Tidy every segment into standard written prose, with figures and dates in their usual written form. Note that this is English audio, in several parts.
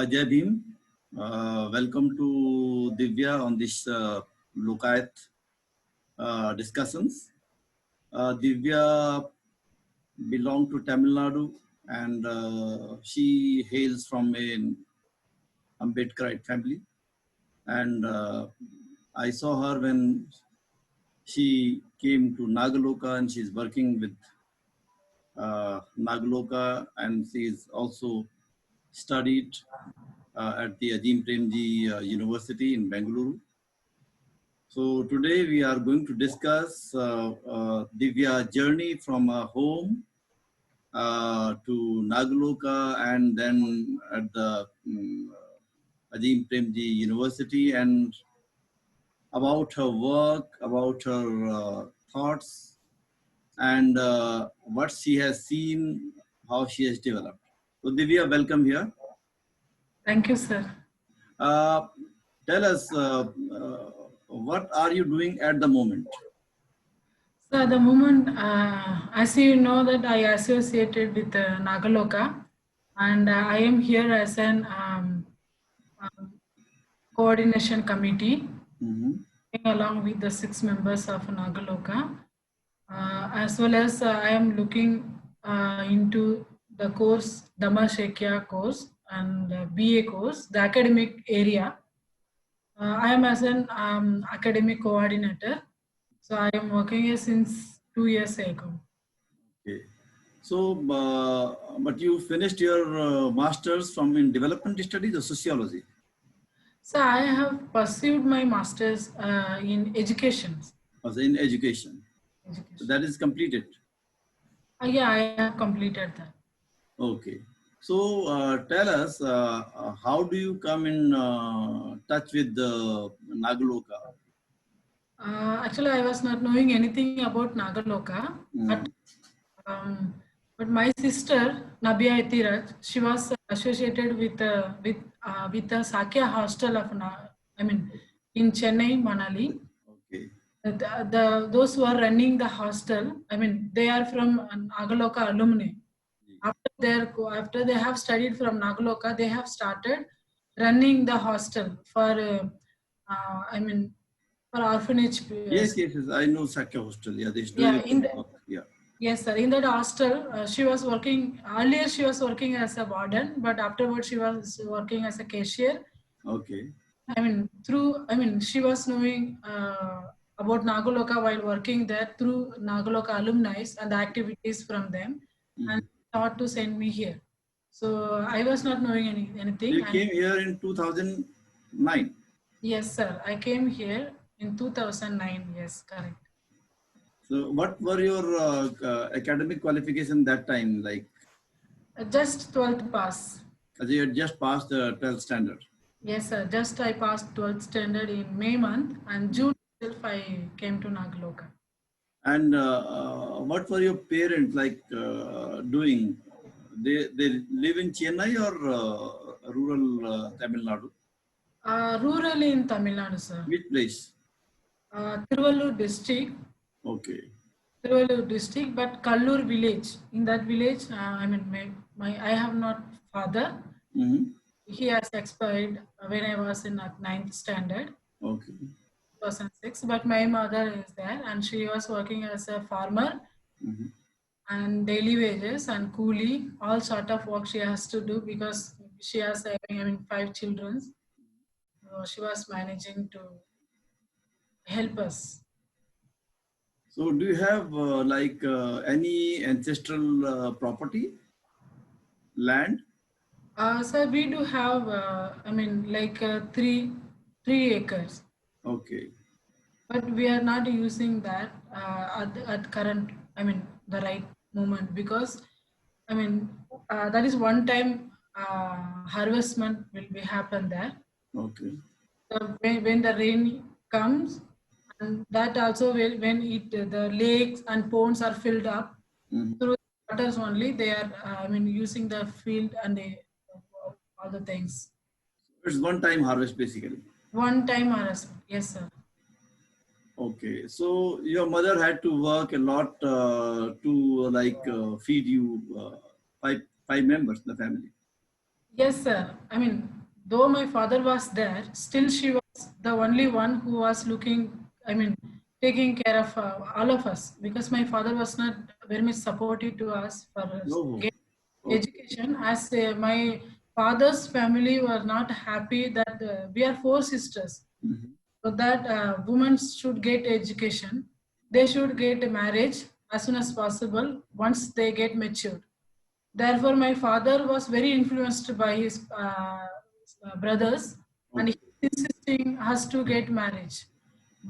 Jai Bhim. Welcome to Divya on this Lokayat discussions. Divya belongs to Tamil Nadu and she hails from an Ambedkarite family. And I saw her when she came to Nagaloka and she's working with Nagaloka, and she's also studied at the Azim Premji University in Bengaluru. So today we are going to discuss Divya's journey from her home to Nagaloka and then at the Azim Premji University, and about her work, about her thoughts, and what she has seen, how she has developed. So Divya, welcome here. Thank you, sir. Tell us, what are you doing at the moment? So at the moment, as you know that I associated with Nagaloka, and I am here as an coordination committee, along with the 6 members of Nagaloka, as well as I am looking into the course, Dhamma Shekya course and BA course, the academic area. I am as an academic coordinator. So I am working here since 2 years ago. Okay. So, but you finished your master's from in development studies or sociology? So I have pursued my master's in education. Also in education. So that is completed? Yeah, I have completed that. Okay. So tell us, how do you come in touch with the Nagaloka? Actually, I was not knowing anything about Nagaloka, but my sister Nabia Itiraj, she was associated with the Sakya hostel of in Chennai, Manali. Okay. Those who are running the hostel, they are from Nagaloka alumni. After they have studied from Nagaloka, they have started running the hostel for for orphanage. Yes, I know Sakya hostel. Yeah, they doing work. Yeah. Yes, sir. In that hostel, she was working. Earlier, she was working as a warden, but afterwards, she was working as a cashier. Okay. She was knowing about Nagaloka while working there through Nagaloka alumni and the activities from them, and thought to send me here. So I was not knowing anything. You came here in 2009? Yes, sir. I came here in 2009. Yes, correct. So what were your academic qualification that time like? Just 12th pass. You had just passed the 12th standard? Yes, sir. Just I passed 12th standard in May month, and June itself I came to Nagaloka. And what were your parents like doing? They live in Chennai or rural Tamil Nadu? Rural in Tamil Nadu, sir. Which place? Tiruvallur district. Okay. Tiruvallur district, but Kallur village. In that village, I have not father. He has expired when I was in 9th standard. Okay. 2006, but my mother is there, and she was working as a farmer, and daily wages and coolie, all sort of work she has to do because she has 5 children. So she was managing to help us. So do you have any ancestral property, land? So we do have, 3 acres. Okay. But we are not using that at current, the right moment, because, that is one time harvestment will be happen there. Okay. So when the rain comes, and that also will, when the lakes and ponds are filled up through waters only, they are using the field and all the things. It's one time harvest basically. One time harvestment, yes, sir. Okay, so your mother had to work a lot to feed you 5 members in the family. Yes, sir. I mean, though my father was there, still she was the only one who was looking, I mean, taking care of all of us, because my father was not very much supportive to us for Oh, getting okay. education, as my father's family were not happy that we are four sisters, Mhm. so that women should get education. They should get a marriage as soon as possible once they get matured. Therefore, my father was very influenced by his brothers, and he Okay. insisting us to get marriage.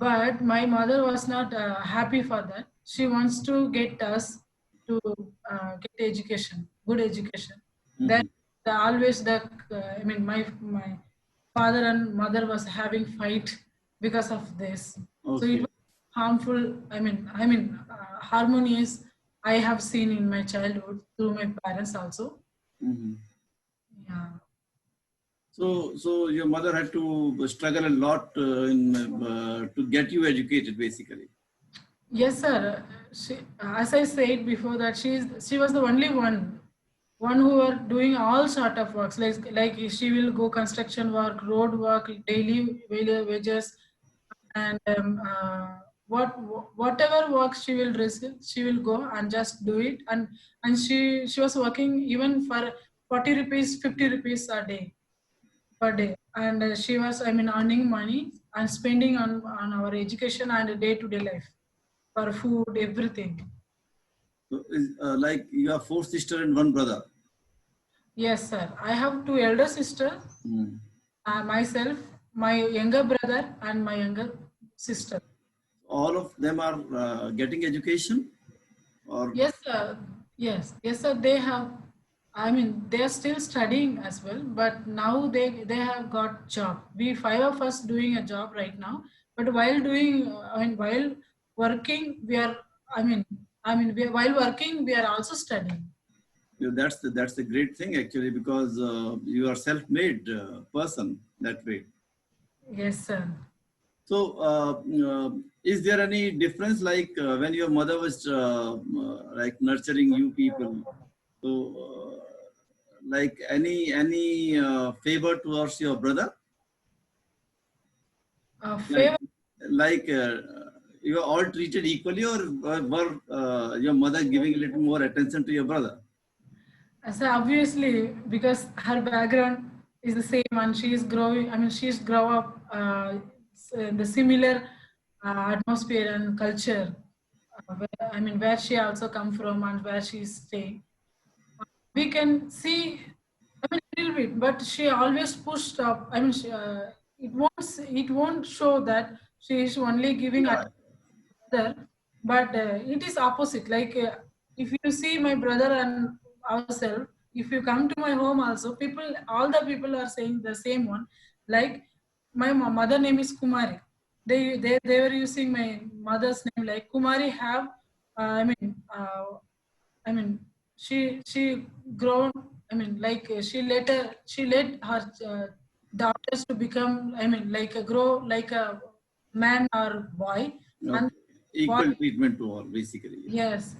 But my mother was not happy for that. She wants to get us to get education, good education. That Mhm. always the I mean my father and mother was having fight because of this. So it Okay. was harmful. Harmonious. I have seen in my childhood through my parents also. Mhm. Yeah. So your mother had to struggle a lot to get you educated, basically. Yes, sir. She, as I said before, that she was the only one who were doing all sort of works. Like she will go construction work, road work, daily wages, and what whatever work she will receive, she will go and just do it. And she was working even for 40 rupees, 50 rupees a day per day, and she was earning money and spending on our education and day to day life for food, everything. So like you have four sisters and one brother. Yes, sir. I have two elder sisters, Mm. myself, my younger brother, and my younger sister. All of them are getting education, or Yes, sir. Yes, sir. They have. I mean, they are still studying as well, but now they have got job. We five of us doing a job right now, but while doing, while working, we are. I mean, while working, we are also studying. that's the great thing actually, because you are self-made person that way. Yes, sir. So, is there any difference like when your mother was like nurturing you people? So, like any favor towards your brother, like Favor. like you are all treated equally, or were your mother giving a little more attention to your brother? So obviously, because her background is the same and she is growing, she's grow up in the similar atmosphere and culture, where she also come from and where she is staying. We can see, a little bit, but she always pushed up. It won't show that she is only giving Yeah. attention brother, but it is opposite. Like if you see my brother and ourselves, if you come to my home also, all the people are saying the same one. Like my mother name is Kumari. They were using my mother's name like Kumari have. I mean, she grown. She let her daughters to become. Like a grow like a man or boy, and Okay. boy. Equal treatment to all, basically. Yes.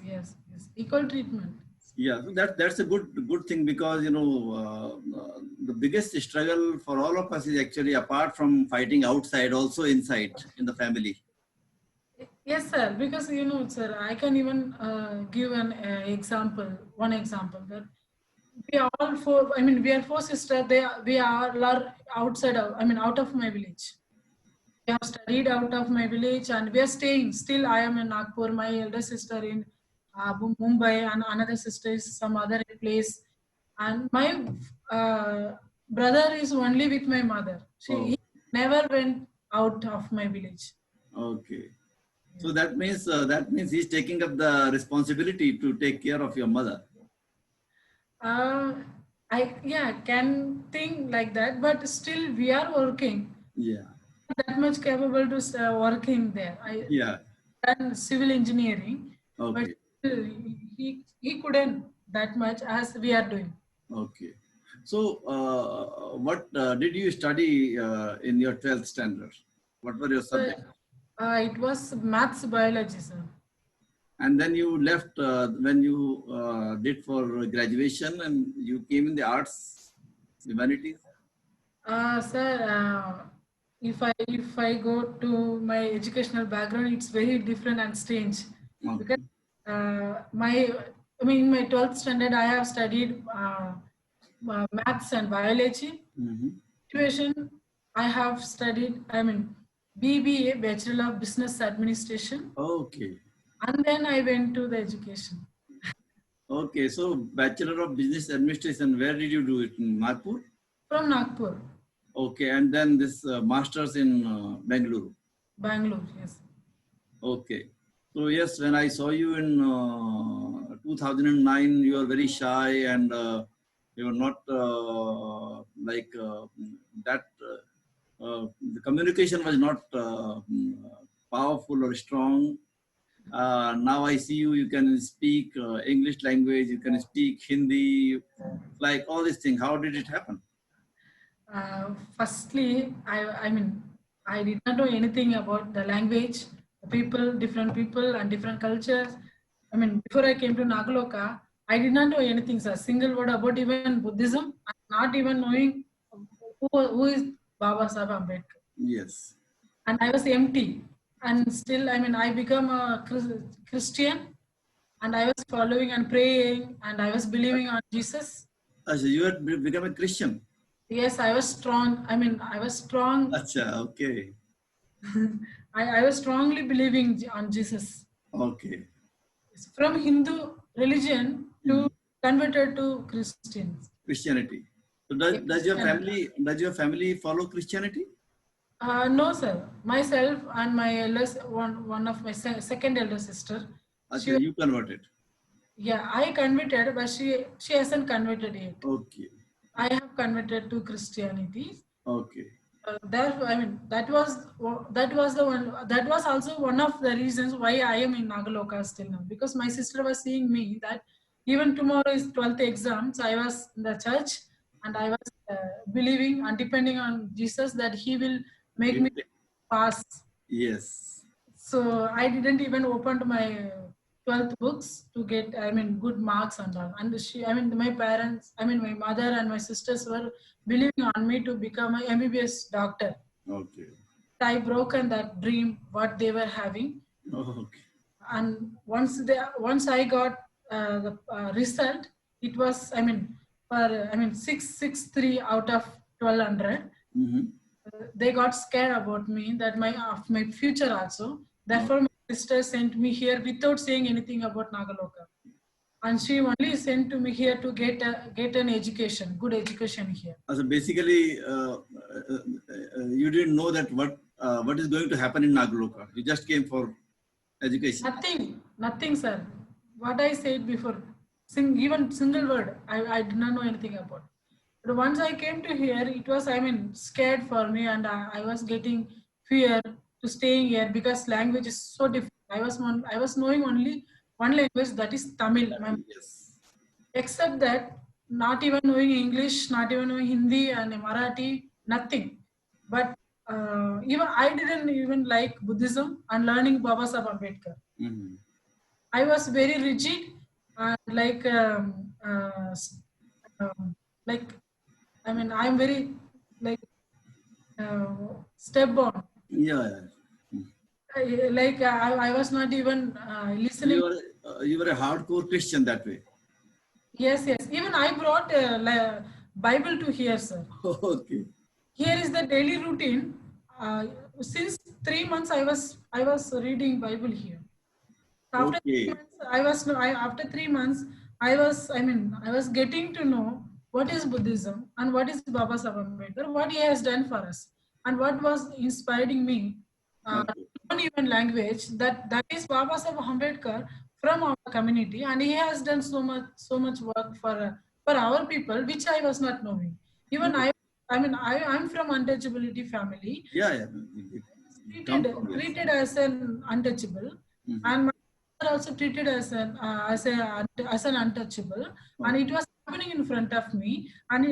Equal treatment. Yeah, so that's a good thing, because the biggest struggle for all of us is actually, apart from fighting outside, also inside in the family. Yes, sir. Because sir, I can even give an example. One example that we are all four. We are four sisters. We are outside of. Out of my village. We have studied out of my village, and we are staying. Still, I am in Nagpur. My elder sister in Mumbai, and another sister is some other place. And my brother is only with my mother. He Oh, never went out of my village. okay. Yeah. So that means he's taking up the responsibility to take care of your mother. Uh, I can think like that, but still we are working. Yeah, That much capable to working there. I yeah. done civil engineering, but Okay, still he couldn't that much as we are doing. okay. So, what did you study in your 12th standard? What were your So, subjects? it was maths biology, sir. And then you left when you did for graduation, and you came in the arts. humanities? Sir, if I go to my educational background, it's very different and strange because Okay. my I mean in my 12th standard I have studied maths and biology. Mm-hmm. Situation I have studied BBA, Bachelor of Business Administration, Okay. and then I went to the education Okay. So, Bachelor of Business Administration, where did you do it? In Nagpur? from Nagpur, Okay. And then this master's in Bangalore. Bangalore. Yes. Okay. So yes, when I saw you in 2009, you were very shy and you were not like that. The communication was not powerful or strong. Now I see you. You can speak English language. You can speak Hindi. Like all these things. How did it happen? Firstly, I did not know anything about the language, the people, different people and different cultures. I mean, before I came to Nagaloka, I did not know anything, sir. Single word about even Buddhism, not even knowing who is Baba Sahib Ambedkar. Yes. And I was empty. And still, I become a Christian, and I was following and praying, and I was believing on Jesus. So you had become a Christian. Yes, I was strong. I was strong. Acha, okay. I was strongly believing on Jesus. Okay. From Hindu religion to converted to Christians. Christianity. So does your family follow Christianity? No, sir. Myself and my eldest one of my second elder sister. Acha, you converted. Yeah, I converted, but she hasn't converted yet. Okay. I have converted to Christianity. Okay. That was the one. That was also one of the reasons why I am in Nagaloka still now, because my sister was seeing me that even tomorrow is 12th exam. So I was in the church and I was believing and depending on Jesus that He will make me pass. Yes. So I didn't even open to my 12th books to get, good marks and all. And my parents, my mother and my sisters were believing on me to become an MBBS doctor. Okay. I broken that dream, what they were having. Okay. And once I got the result, it was, 663 out of 1200. Mm-hmm. They got scared about me that of my future also. Therefore, my sister sent me here without saying anything about Nagaloka, and she only sent to me here to get an education, good education here. So basically, you didn't know that what is going to happen in Nagaloka. You just came for education. Nothing, sir. What I said before, even single word, I did not know anything about. But once I came to here, it was, scared for me, and I was getting fear to staying here because language is so different. I was knowing only one language, that is Tamil. Yes. Except that, not even knowing English, not even knowing Hindi and Marathi, nothing. But even I didn't even like Buddhism and learning Baba Sahib Ambedkar. Mm-hmm. I was very rigid and like I'm very like step-on. Yeah. I was not even listening. You were a hardcore Christian that way. Yes. Even I brought Bible to here, sir. Okay. Here is the daily routine. Since 3 months, I was reading Bible here. After Okay. 3 months, after 3 months, I was getting to know what is Buddhism and what is Baba Sahib Ambedkar, what he has done for us, and what was inspiring me. Okay. Not even language, that is Baba Sahib Ambedkar from our community, and he has done so much work for our people, which I was not knowing. Even I'm from untouchability family. Yeah. Treated as an untouchable, and my mother also treated as an untouchable, and it was happening in front of me. And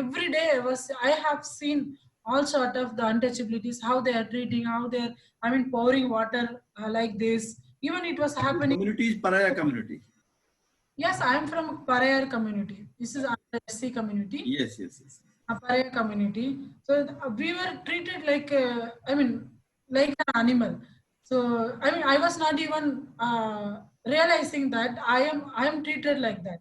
every day I have seen all sort of the untouchabilities, how they are treating, how they are pouring water like this. Even it was happening. Community is Paraya community. Yes, I am from Parayar community. This is SC community. Yes, yes, yes. Aparaya community. So we were treated like, I mean, like an animal. So I mean, I was not even realizing that I am treated like that.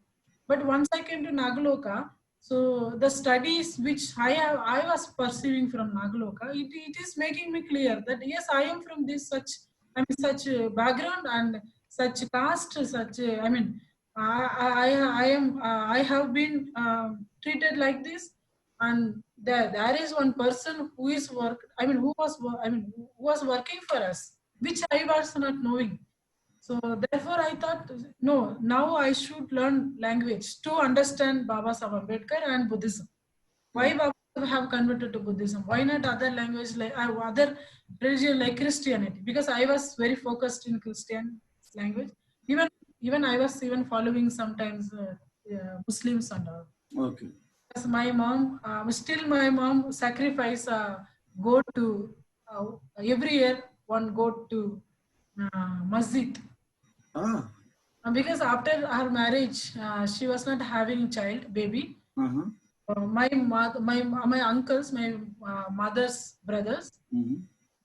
But once I came to Nagaloka, so the studies which I was pursuing from Nagaloka, it is making me clear that yes, I am from this such, I mean, such background and such caste, such I mean, I am I have been treated like this, and there is one person who is who was working for us, which I was not knowing. So therefore I thought, no, now I should learn language to understand Baba Saheb Ambedkar and Buddhism. Why Baba Saheb have converted to Buddhism? Why not other language like other religion like Christianity? Because I was very focused in Christian language. Even I was even following sometimes Muslims and all. Okay. Because my mom, still my mom sacrifice goat to every year one goat to masjid. Ah. Because after her marriage, she was not having child, baby. Uh-huh. My uncles, my mother's brothers,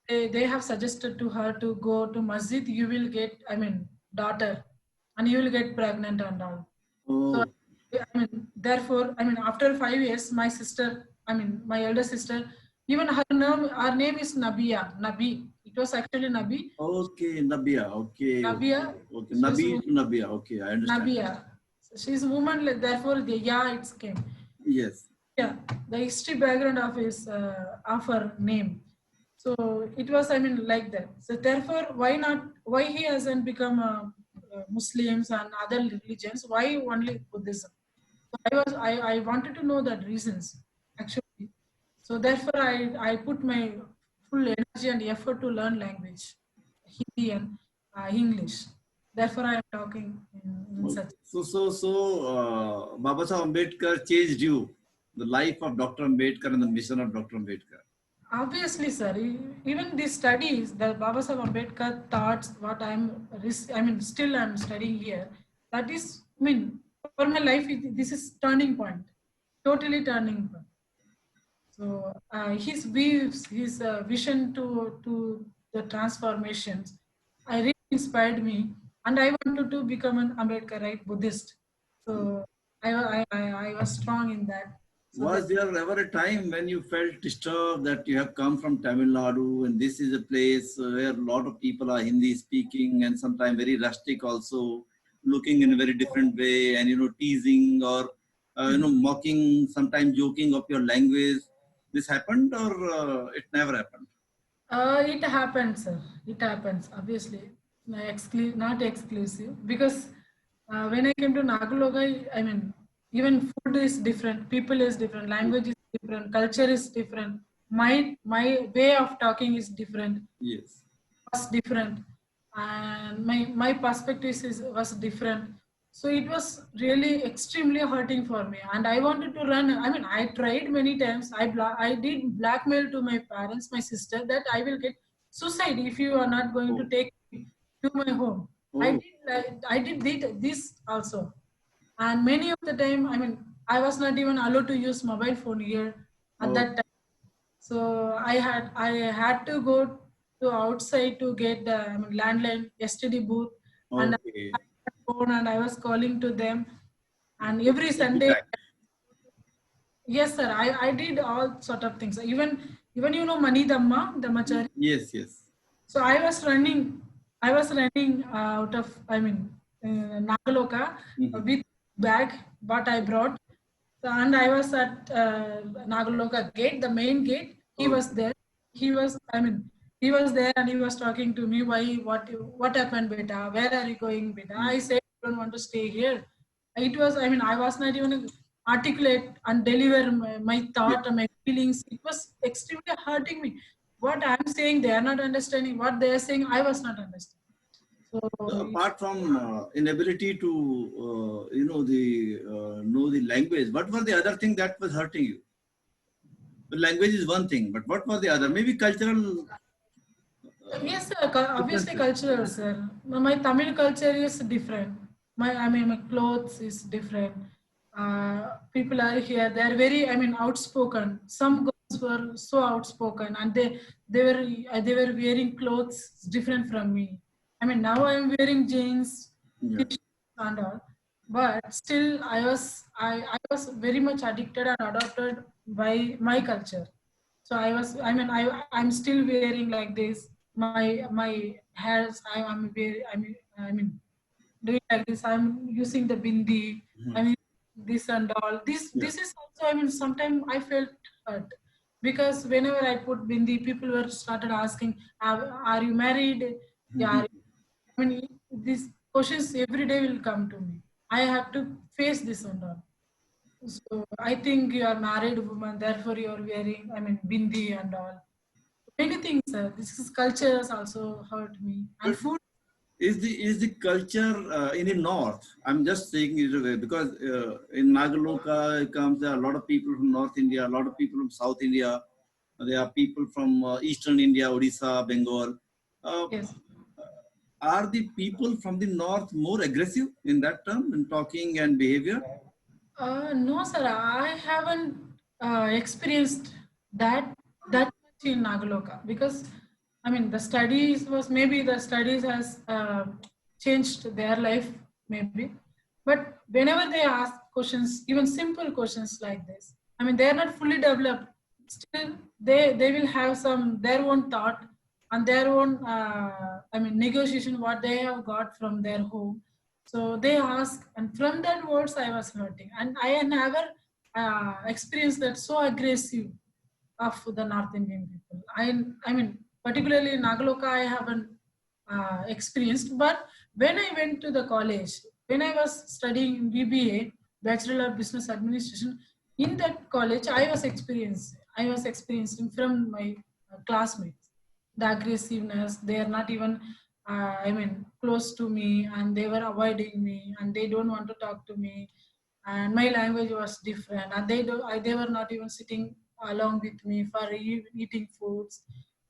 they have suggested to her to go to masjid. You will get, I mean, daughter, and you will get pregnant and all. So, Oh. I mean, therefore, I mean, after 5 years, my sister, I mean, my elder sister, even her name is Nabia, Nabi. It was actually Nabi. Okay, Nabia. Okay, Nabia, okay. she's Nabi to Nabia. Okay, I understand. Nabia. So she's a woman, therefore, the yeah, it came. Yes. Yeah, the history background of his of her name. So it was, I mean, like that. So therefore, why not? Why he hasn't become Muslims and other religions? Why only Buddhism? So I wanted to know that reasons actually. So therefore, I put my full energy and effort to learn language, Hindi and English. Therefore, I am talking in Okay. such. Baba Saheb Ambedkar changed you, the life of Dr. Ambedkar and the mission of Dr. Ambedkar. Obviously, sir. Even these studies, the Baba Saheb Ambedkar thoughts, what I mean, still I'm studying here. That is, I mean, for my life, this is turning point, totally turning point. So his views, his vision to the transformations, I really inspired me, and I wanted to become an Ambedkarite Buddhist. So I was strong in that. So that. Was there ever a time when you felt disturbed that you have come from Tamil Nadu and this is a place where a lot of people are Hindi speaking and sometimes very rustic also, looking in a very different way and teasing or mocking, sometimes joking of your language? This happened or it never happened? It happens, sir. It happens, obviously. Not exclusive. Because when I came to Nagaloga, I mean, even food is different, people is different, language is different, culture is different. My way of talking is different, Yes. was different, and my perspectives was different. So it was really extremely hurting for me, and I wanted to run. I mean, I tried many times. I did blackmail to my parents, my sister, that I will get suicide if you are not going to Oh. take me to my home. Oh. I did this also, and many of the time, I mean, I was not even allowed to use mobile phone here at Oh. that time. So I had to go to outside to get the, I mean, landline STD booth, and I Okay. had my phone and I was calling to them, and What every a good Sunday. act. Yes, sir. I did all sort of things. Even Mani Dhamma, Dhammachari. Yes, yes. So I was running out of, I mean, Nagaloka with bag what I brought. So, and I was at Nagaloka gate, the main gate. He was Okay. there. I mean, he was there and he was talking to me. What happened, beta? Where are you going, beta? I said, I don't want to stay here. It was, I mean, I was not even articulate and deliver my Yes. thought and my feelings. It was extremely hurting me. What I'm saying, they are not understanding. What they are saying, I was not understanding. So So apart from inability to know the language, what were the other thing that was hurting you? The language is one thing, but what was the other? Maybe cultural yes, sir. Obviously differences. cultural, sir. My Tamil culture is different. My clothes is different. people are here. They are very, I mean, outspoken. Some girls were so outspoken, and they were wearing clothes different from me. I mean, now I am wearing jeans, Yeah. t-shirts and all, but still I was very much addicted and adopted by my culture. So I'm still wearing like this. My hairs, I mean, doing like this. I'm using the bindi. I mean, this and all. This Yeah. this is also. I mean, sometimes I felt hurt because whenever I put bindi, people were started asking, "Are you married? Yeah." I mean, these questions every day will come to me. I have to face this and all. So I think you are married woman, therefore you are wearing, I mean, bindi and all. Many things. This is culture has also hurt me, and But food. is the culture in the north? I'm just saying it away because in Nagaloka comes there are a lot of people from North India, a lot of people from South India. There are people from Eastern India, Odisha, Bengal. Uh, Yes. are the people from the north more aggressive in that term in talking and behavior? No, sir. I haven't experienced that much in Nagaloka because I mean the studies was maybe the studies has changed their life maybe, but whenever they ask questions, even simple questions like this, I mean they are not fully developed. Still, they will have some their own thought and their own I mean negotiation what they have got from their home. So they ask, and from that words I was hurting, and I had never experienced that so aggressive of the North Indian people. I mean, particularly in Nagaloka, I haven't experienced. But when I went to the college, when I was studying BBA, Bachelor of Business Administration, in that college, I was experiencing from my classmates the aggressiveness. They are not even, I mean, close to me, and they were avoiding me, and they don't want to talk to me, and my language was different, and they were not even sitting along with me for eating foods.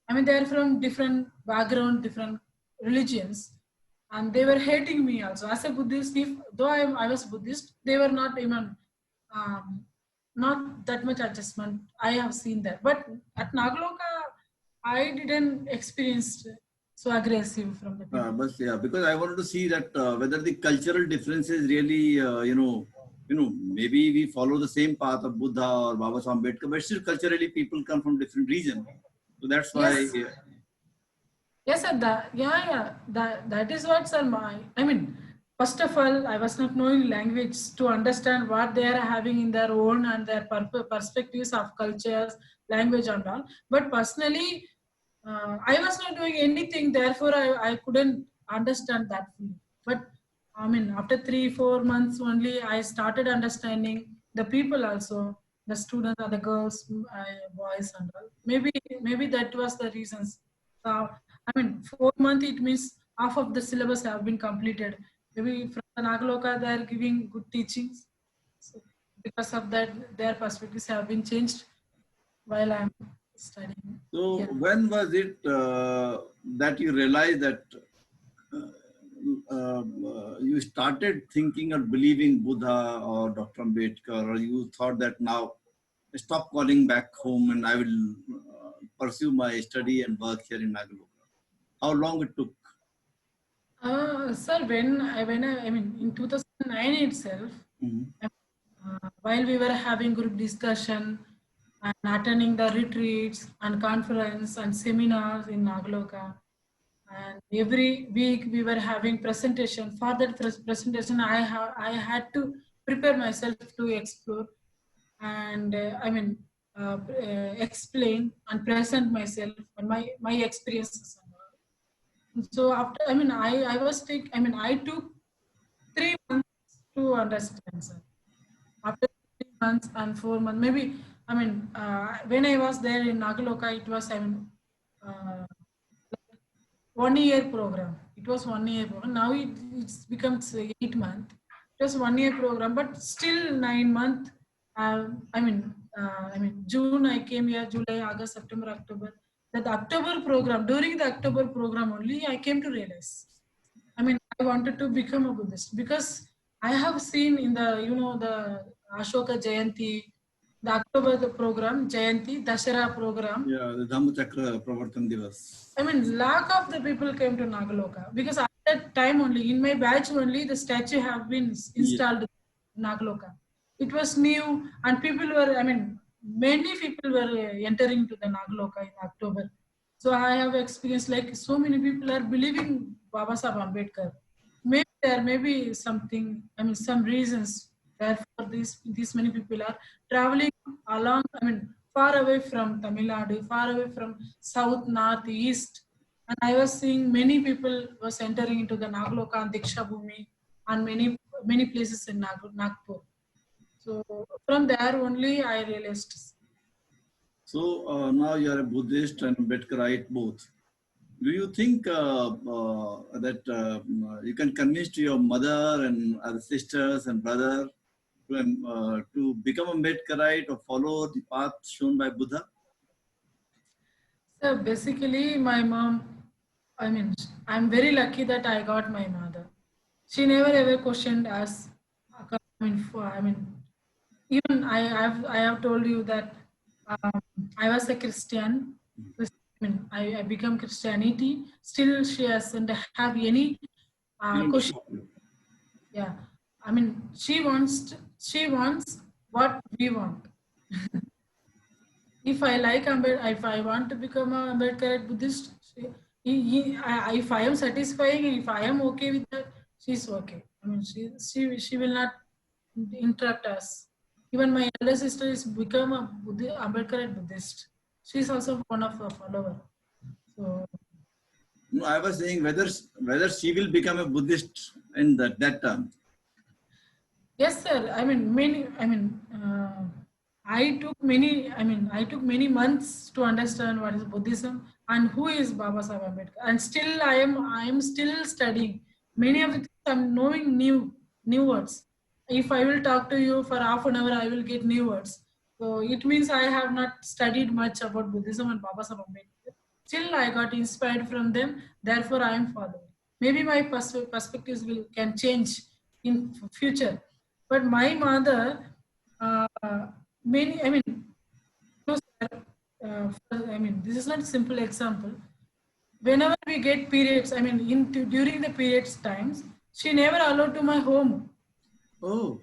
I mean, they're from different background, different religions, and they were hating me also as a Buddhist. If though I was Buddhist, they were not even um, not that much adjustment. I have seen that, but at Nagaloka, I didn't experience so aggressive from the people. But yeah, because I wanted to see that whether the cultural differences really, maybe we follow the same path of Buddha or Baba Sahib Ambedkar, but still culturally people come from different regions. So that's why, Yes. Yes, sir. Yeah. That is what, sir. I mean, first of all, I was not knowing language to understand what they are having in their own and their perspectives of cultures, language, and all. But personally, I was not doing anything. Therefore, I couldn't understand that fully. But I mean, after 3-4 months only, I started understanding the people also, the students or the girls, boys, and all. Maybe that was the reasons. I mean, 4 months, it means half of the syllabus have been completed. Maybe from the Nagaloka, they are giving good teachings. So because of that, their perspectives have been changed while I'm studying. so Yeah. when was it that you realized that you started thinking or believing Buddha or Dr. Ambedkar, or you thought that now stop calling back home and I will pursue my study and work here in Nagaloka? How long it took? Sir, I mean, in 2009 itself, Mhm. while we were having group discussion and attending the retreats and conference and seminars in Nagaloka, and every week we were having presentation. For that presentation, I had to prepare myself to explore and explain and present myself and my experiences. So after, I took 3 months to understand, sir. After 3 months and 4 months, maybe, when I was there in Nagaloka, it was, 1 year program. It was 1 year program. Now it's become 8 months. It was 1 year program, but still 9 months. June I came here, July, August, September, October. That October program, during the October program only, I came to realize. I mean, I wanted to become a Buddhist because I have seen in the Ashoka Jayanti, the October program, Jayanti, Dashara program. Yeah, the Dhammachakra Pravartan Divas. I mean, lakh of the people came to Nagaloka because at that time only, in my batch only, the statue have been installed in Nagaloka. It was new and people were, I mean, many people were entering to the Nagaloka in October. So I have experienced like so many people are believing Baba Sahib Ambedkar. Maybe there may be something, I mean, some reasons therefore these many people are traveling along, I mean, far away from Tamil Nadu, far away from south, north, east. And I was seeing many people was entering into the Nagaloka and Diksha Bhumi and many places in Nagpur. So from there only I realized. So now you are a Buddhist and Ambedkarite both. Do you think that you can convince to your mother and other sisters and brother to become a Ambedkarite or follow the path shown by Buddha? So basically, my mom, I mean, I'm very lucky that I got my mother. She never ever questioned us. I mean, even I have told you that I was a Christian. I mean, I become Christianity. Still, she hasn't have any question. Yeah, I mean, she wants what we want. If I like if I want to become a Ambedkar Buddhist, if I am satisfying, if I am okay with that, she's okay. I mean, she will not interrupt us. Even my elder sister is become a Ambedkar Buddhist. She's also one of the follower. So No, I was saying whether she will become a Buddhist in that term. yes, sir. I mean, I took many months to understand what is Buddhism and who is Baba Sahib Ambedkar. And still, I am still studying. Many of the things I'm knowing new words. If I will talk to you for half an hour, I will get new words. So it means I have not studied much about Buddhism and Baba Sahib Ambedkar. Still, I got inspired from them. Therefore, I am following. Maybe my perspectives can change in future. But my mother, I mean, no, sir, I mean, this is not a simple example. Whenever we get periods, I mean, during the periods times, she never allowed to my home. Oh.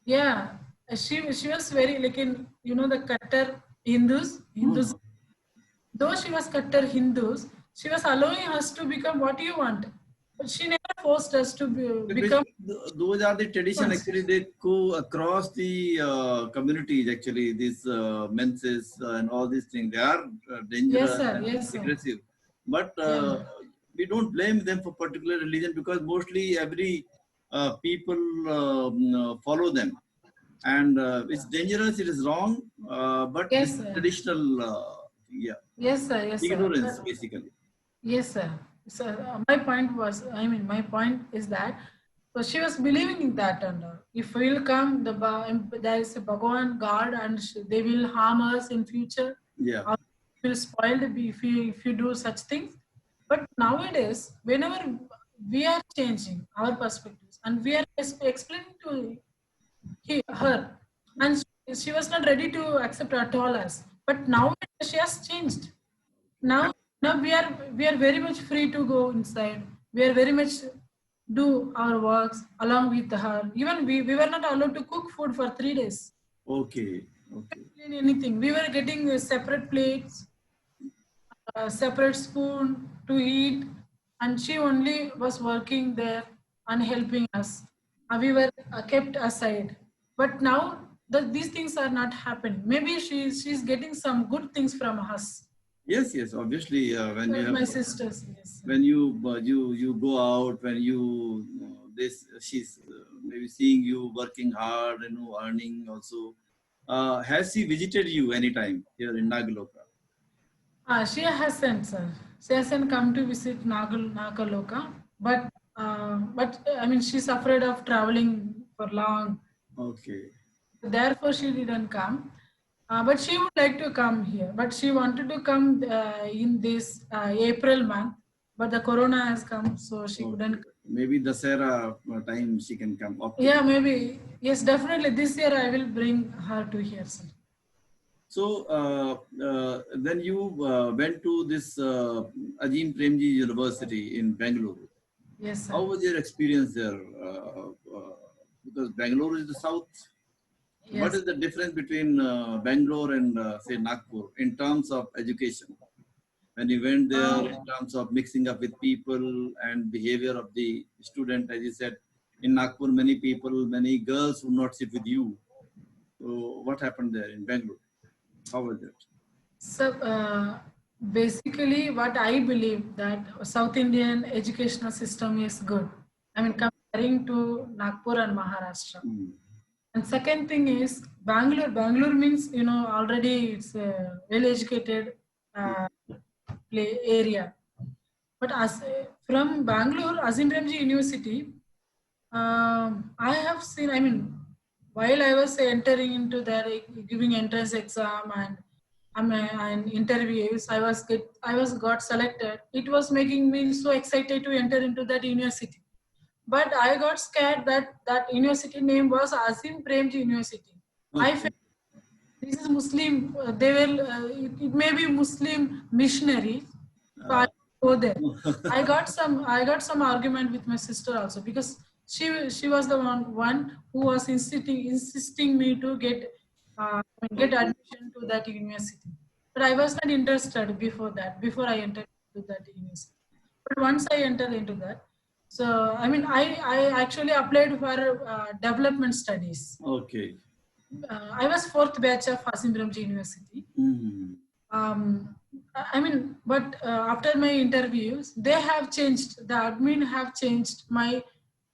Yeah, she was very like in the Kattar Hindus. Though she was Kattar Hindus, she was allowing us to become what you want. But she never forced us to become. Those are the tradition. Actually, they go across the communities. Actually, these menses and all these things, they are dangerous and aggressive. But we don't blame them for particular religion because mostly every people follow them, and it's dangerous. It is wrong. But it's traditional. Yeah. Yes, sir. Yes, ignorance, basically. Yes, sir. So my point is that so she was believing in that, and if we will come, there is a Bhagavan God, and they will harm us in future. Yeah. Or will spoil if you do such things. But nowadays, whenever we are changing our perspectives and we are explaining to her, and she was not ready to accept at all us. But now she has changed. Now we are very much free to go inside. We are very much do our works along with her. Even we were not allowed to cook food for 3 days. Okay. Anything. We were getting separate plates, separate spoon to eat, and she only was working there and helping us. We were kept aside. But now these things are not happening. Maybe she's getting some good things from us. Yes, obviously, when you have my sisters, yes. When you go out, when you she's maybe seeing you working hard and earning also. Has she visited you anytime here in Nagaloka? She hasn't, sir. She hasn't come to visit Nagaloka, but I mean she's afraid of traveling for long. Okay. Therefore, she didn't come. But she would like to come here. But she wanted to come in this April month but the corona has come, so she couldn't. Maybe the Sarah time she can come up. Yeah, maybe. Yes, definitely. This year I will bring her to here, sir. So then you went to this Azim Premji University in Bangalore. Yes, sir. How was your experience there? Because Bangalore is the south. Yes. What is the difference between Bangalore and say Nagpur in terms of education? When you went there, in terms of mixing up with people and behavior of the student, as you said, in Nagpur, many people, many girls would not sit with you. So what happened there in Bangalore? How was it? So basically, what I believe that South Indian educational system is good. I mean, comparing to Nagpur and Maharashtra. And second thing is Bangalore. Bangalore means, you know, already it's a well-educated area. But as from Bangalore, Azim Premji University, I have seen. I mean, while I was entering into there, giving entrance exam and interviews, I was got selected. It was making me so excited to enter into that university. But I got scared that that university name was Azim Premji University. Okay. I felt this is Muslim. They will. It may be Muslim missionary. So I go there. I got some argument with my sister also, because she was the one who was insisting me to get admission to that university. But I was not interested before I entered into that university. But once I entered into that, so I mean I actually applied for development studies. Okay. I was fourth batch of Azim Premji University. I mean, but after my interviews, they have changed. The admin have changed my,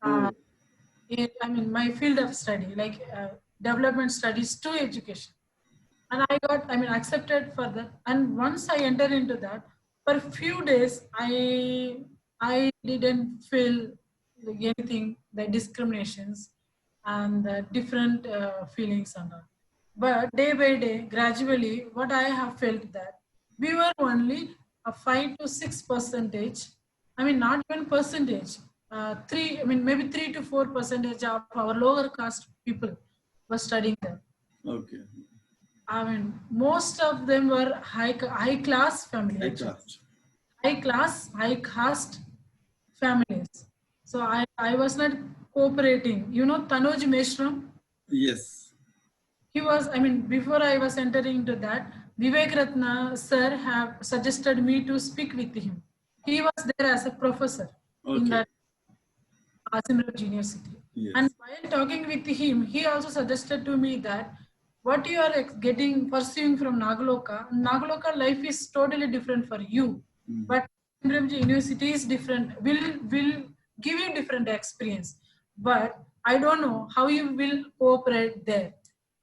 my field of study, like development studies to education, and I got, accepted for that. And once I entered into that, for a few days, I didn't feel like anything, the discriminations and the different feelings and all. But day by day, gradually, what I have felt that we were only a 5 to 6%. I mean, not even percentage. Maybe 3 to 4% of our lower caste people were studying there. Okay. I mean, most of them were high class families. High caste families. So I was not cooperating. You know, Tanuj Meshram? Yes. He was, before I was entering into that, Vivek Ratna sir have suggested me to speak with him. He was there as a professor in that Azim Premji University. Yes. And while talking with him, he also suggested to me that what you are pursuing from Nagaloka life is totally different for you. But Azim Premji University is different, will give you different experience. But I don't know how you will cooperate there.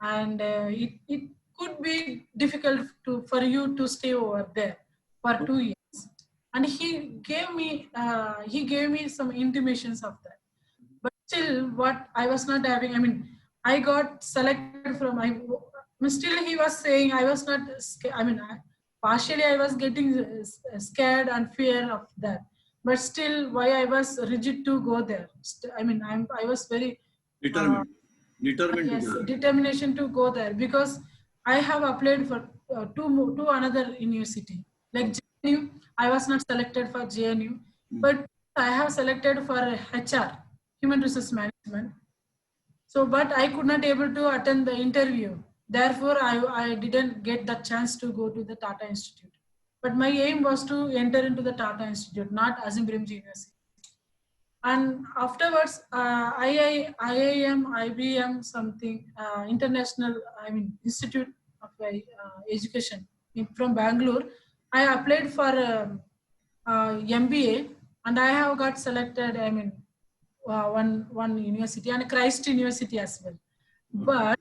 And it could be difficult for you to stay over there for 2 years. And he gave me some intimations of that. But still, what I was not having, I got selected from, still he was saying I was not, partially I was getting scared and fear of that. But still, why I was rigid to go there. I was very determined. Yes, determination to go there, because I have applied for two another university. Like JNU, I was not selected for JNU, but I have selected for HR, Human Resource Management. So, but I could not able to attend the interview. Therefore, I didn't get the chance to go to the Tata Institute. But my aim was to enter into the Tata Institute, not Azim Premji University. And afterwards, IIM, IBM, something, international, Institute of Education from Bangalore. I applied for MBA, and I have got selected, one university, and Christ University as well. But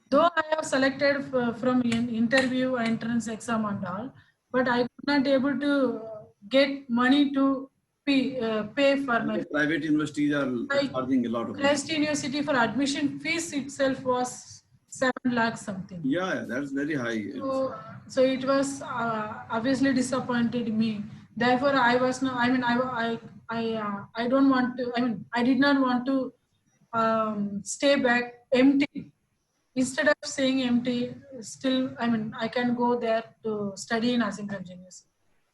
though I have selected from interview, entrance exam and all, but I could not able to get money to pay for my private universities are charging a lot of Christ University for admission fees itself was 7 lakhs something. Yeah, that's very high. So it was obviously disappointed me Therefore, I was no. I mean, I don't want to. I mean, I did not want to stay back empty. Instead of saying empty, still, I mean, I can go there to study in nursing engineers.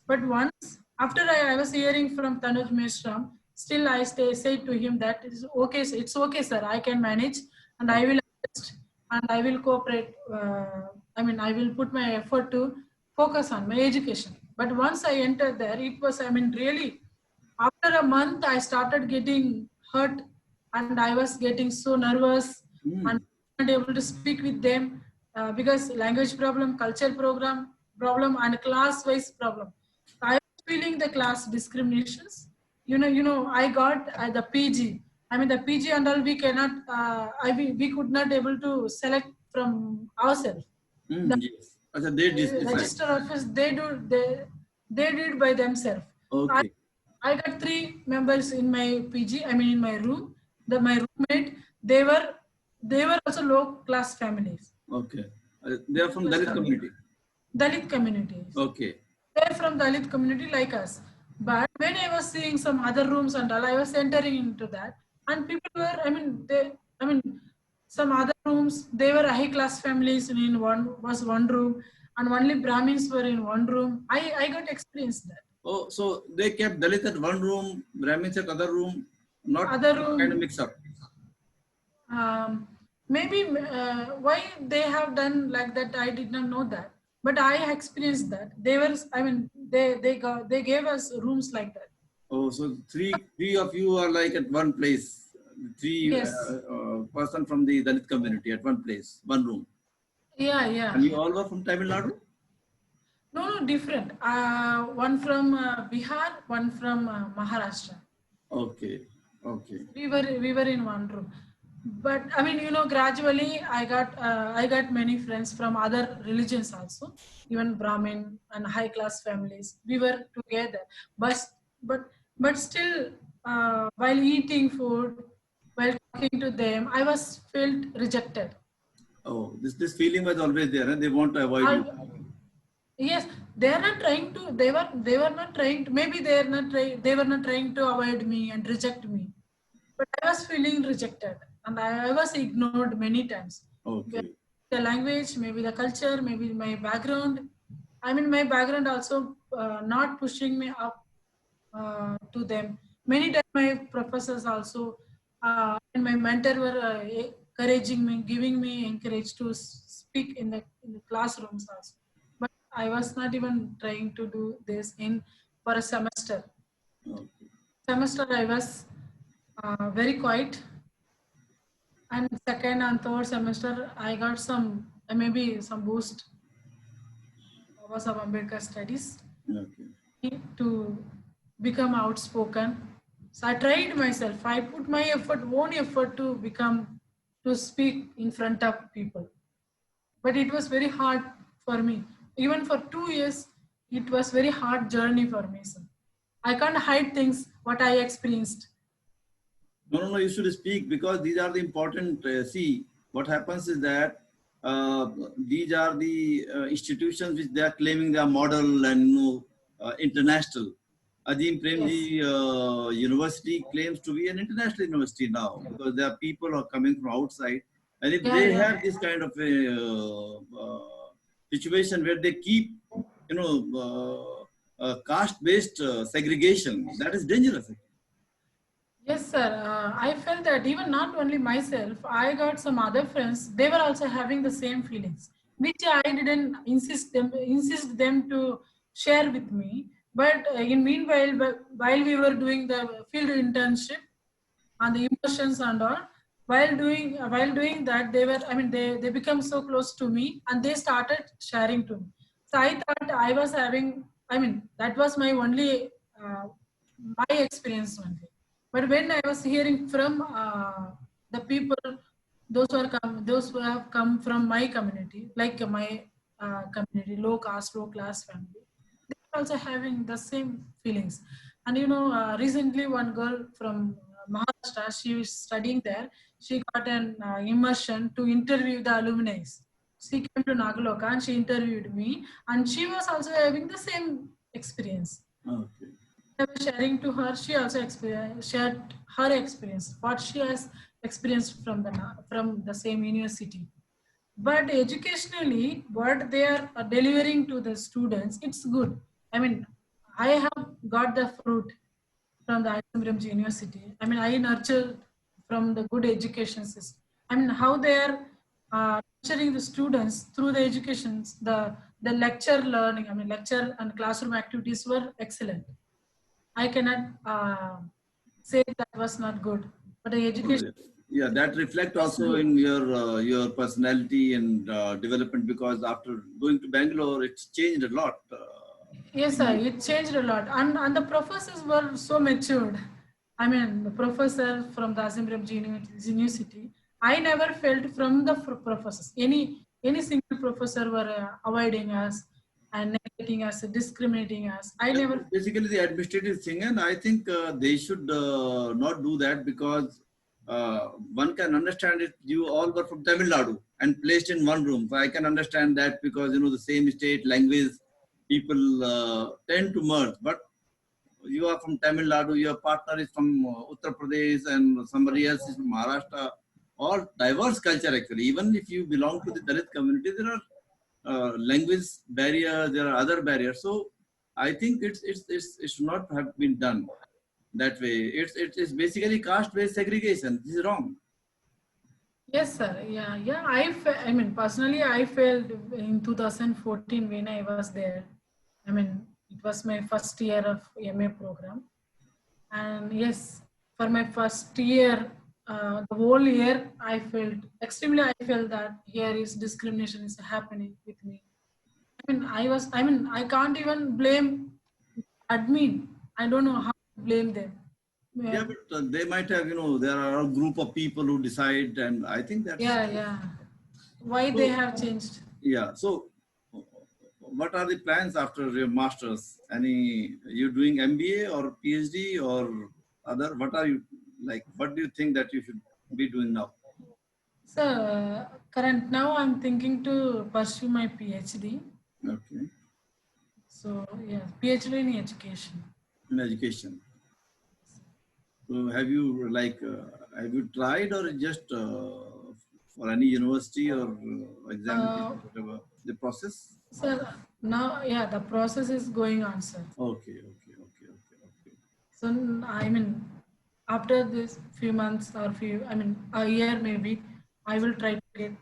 But once after I was hearing from Tanuj Meshram, still I said to him that it's okay, sir. I can manage, and I will adjust, and I will cooperate. I mean, I will put my effort to focus on my education. But once I entered there, it was, I mean, really, after a month, I started getting hurt, and I was getting so nervous and not able to speak with them because language problem, culture problem, and class-wise problem. I was feeling the class discriminations. I got the PG. I mean, the PG and all we cannot. We could not able to select from ourselves. The Yes. They decide. register office they did by themselves. Okay. I got 3 members in my PG. I mean, in my room. My roommate. They were also low class families. Okay. They are from Dalit community. Dalit communities. Okay. They're from Dalit community like us. But when I was seeing some other rooms and all, I was entering into that, and people were. I mean, some other rooms. They were high class families in one room, and only Brahmins were in one room. I got experience that. Oh, so they kept Dalit at one room, Brahmins at other room, not Other room. kind of mix up. Maybe why they have done like that, I did not know that, but I experienced that. They gave us rooms like that. Oh, so three of you are like at one place. Three Yes. Person from the Dalit community at one place, one room. Yeah. And you all were from Tamil Nadu? No, different. One from Bihar, one from Maharashtra. Okay. We were in one room, but I mean, gradually I got many friends from other religions also, even Brahmin and high class families. We were together, but still, while eating food, while talking to them, I was felt rejected. Oh, this feeling was always there, and they want to avoid you. Yes, they are not trying to. They were not trying to. Maybe they are not. They were not trying to avoid me and reject me. But I was feeling rejected, and I was ignored many times. Okay. The language, maybe the culture, maybe my background. I mean, my background also not pushing me up to them. Many times my professors also and my mentor were encouraging me, giving me encourage to speak in the classrooms also. But I was not even trying to do this for a semester. Okay. Semester I was very quiet, and second and third semester I got some maybe some boost over some Ambedkar studies Okay. to become outspoken. So I tried myself. I put my own effort to speak in front of people. But it was very hard for me. Even for 2 years, it was very hard journey for me. So I can't hide things what I experienced. No, you should speak because these are the important. See, what happens is that these are the institutions which they are claiming they are model and international. Azim Premji University claims to be an international university now because there are people who are coming from outside, and if they have this kind of a situation where they keep, caste-based segregation, that is dangerous. Yes, sir. I felt that even not only myself, I got some other friends. They were also having the same feelings, which I didn't insist them to share with me. But in meanwhile, while we were doing the field internship and the immersions and all, while doing that, they become so close to me and they started sharing to me. So I thought I was having. That was my only my experience only. But when I was hearing from the people, those who have come from my community, like my community, low caste, low class family, they are also having the same feelings. And recently one girl from Maharashtra, she was studying there. She got an immersion to interview the alumni. She came to Nagaloka and she interviewed me, and she was also having the same experience. Okay. I was sharing to her. She also shared her experience, what she has experienced from the same university. But educationally, what they are delivering to the students, it's good. I mean, I have got the fruit from the ISM University. I mean, I nurture from the good education system. I mean, how they are nurturing the students through the educations, the lecture learning. I mean, lecture and classroom activities were excellent. I cannot say that was not good, but the education. Yeah, that reflect Was also good. in your personality and development, because after going to Bangalore, it's changed a lot. Yes, sir, it changed a lot. And the professors were so matured. I mean, the professor from the Azimram University, I never felt from the professors. Any single professor were avoiding us and negating us, discriminating us. I Yeah, never. that's basically the administrative thing, and I think they should not do that, because one can understand it. You all were from Tamil Nadu and placed in one room, so I can understand that, because the same state language people tend to merge. But you are from Tamil Nadu, your partner is from Uttar Pradesh, and somebody else is from Maharashtra. All diverse culture actually. Even if you belong to the Dalit community, there are language barriers, there are other barriers. So I think it should not have been done that way. It's basically caste-based segregation. This is wrong. Yes, sir. Yeah, yeah. I mean, personally, I failed in 2014 when I was there. I mean, it was my first year of MA program. And yes, for my first year, the whole year, I felt that here is discrimination is happening with me. I mean, I can't even blame admin. I don't know how to blame them. Yeah, Yeah, but they might have, there are a group of people who decide, and I think that's yeah, yeah. Why they so. have changed? Yeah. So, what are the plans after your masters? You doing MBA or PhD or other? What are you like? What do you think that you should be doing now? So, current now I'm thinking to pursue my PhD. Okay, So, yeah, PhD in education. in education. So, have you tried, or just for any university or Uh, examination, whatever the process? Sir, now, yeah, the process is going on, sir. Okay, okay, okay, okay, okay. So, I mean, after this few months or a year maybe, I will try to get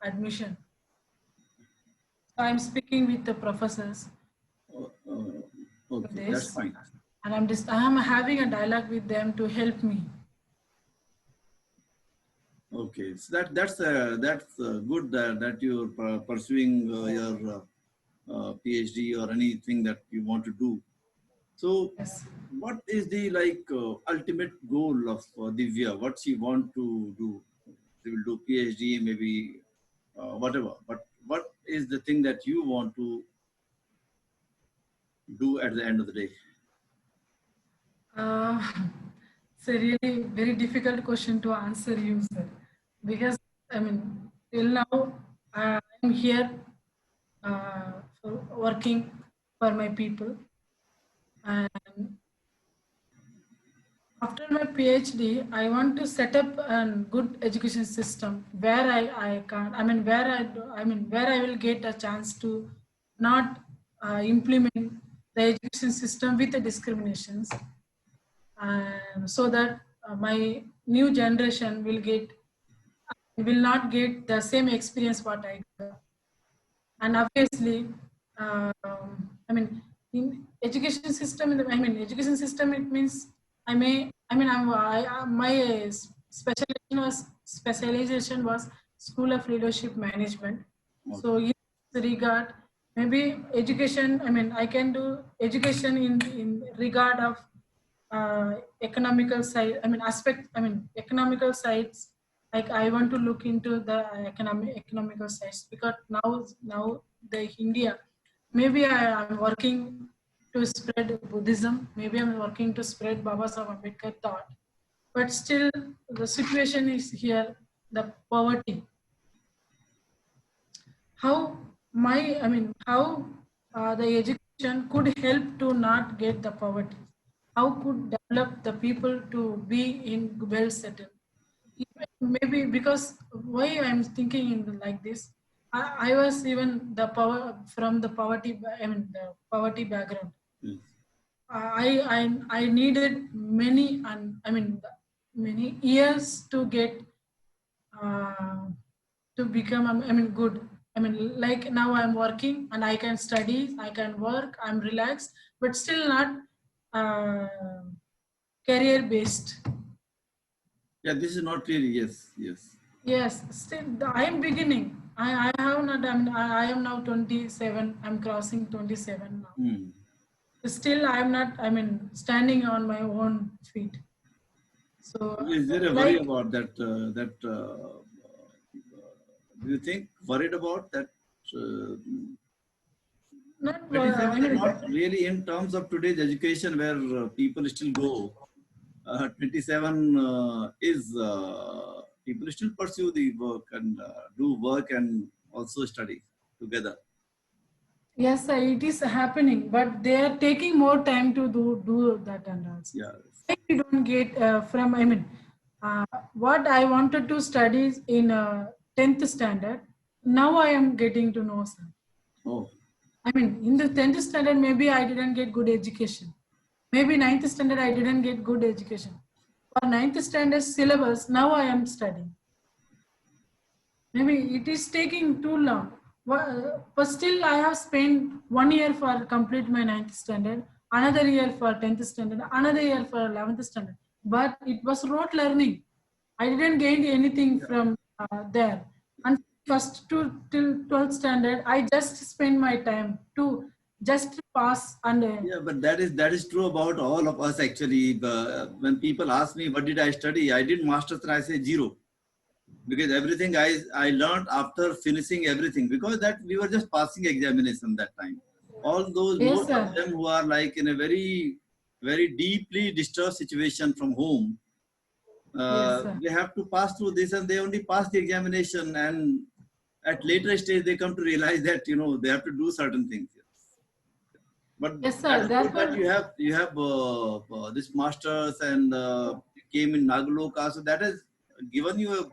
admission. So, I'm speaking with the professors for Okay, that's this, fine. and I am having a dialogue with them to help me. Okay, so that's good that you're pursuing your PhD or anything that you want to do. So, Yes. what is the ultimate goal of Divya? What she want to do? She will do PhD, maybe whatever. But what is the thing that you want to do at the end of the day? Uh, it's a really very difficult question to answer you, sir, because I mean, till now I'm here for working for my people, and after my PhD, I want to set up a good education system where I can, I mean, where I, do, I mean, where I will get a chance to not implement the education system with the discriminations, and so that my new generation will not get the same experience what I got. And obviously, I mean, in education system, education system, it means my specialization was School of Leadership Management. So Okay. in this regard, maybe education, I can do education in regard of economical side, economical sides, like I want to look into the economical sides, because now the India, maybe I'm working to spread Buddhism, maybe I'm working to spread Baba Sahib Ambedkar thought, but still the situation is here, the poverty. How how the education could help to not get the poverty? How could develop the people to be in well settled? Maybe because why I'm thinking in like this, I was even the power from the poverty, I mean the poverty background. Yes. I needed many and I mean many years to get uh, to become I mean good. I mean like now I'm working and I can study, I can work, I'm relaxed, but still not uh, career based. Yeah, this is not really, yes, yes. Yes, still I am beginning. I have not. I am now 27. I'm crossing 27 now. Hmm. Still, I am not. I mean, standing on my own feet. So, Is there a worry like, about that? Do you think worried about that? Uh, not. 27 I is mean, not really in terms of today's education where people still go. 27 is people still pursue the work and do work and also study together. yes, sir, it is happening, but they are taking more time to do that and also. Yeah. Why we don't get from. I mean, what I wanted to study in 10th standard. Now I am getting to know, sir. Oh, I mean, in the 10th standard, maybe I didn't get good education. Maybe ninth standard, I didn't get good education. For ninth standard syllabus, now I am studying. Maybe it is taking too long. But still, I have spent 1 year for complete my ninth standard, another year for 10th standard, another year for 11th standard. But it was rote learning. I didn't gain anything from there. And first to till 12th standard, I just spend my time to just pass and yeah, but that is true about all of us actually. When people ask me what did I study, I did masters and I say zero, because everything I learned after finishing everything, because that we were just passing examination that time. All those, yes, most of sir. them who are like in a very deeply disturbed situation from home, Yes, sir. they have to pass through this and they only pass the examination, and at later stage they come to realize that they have to do certain things. But Yes, that sir. is good that Therefore, you have this masters and you came in Nagaloka, so that has given you a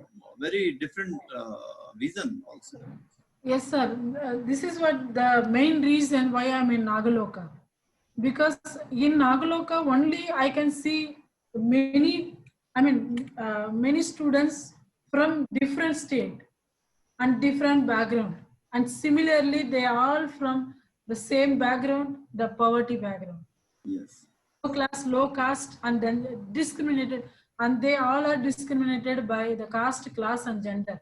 very different vision also. yes, sir. This is what the main reason why I'm in Nagaloka. Because in Nagaloka only I can see many students from different state and different background. And similarly, they are all from the same background, the poverty background. Yes. Low class, low caste, and then discriminated. And they all are discriminated by the caste, class, and gender.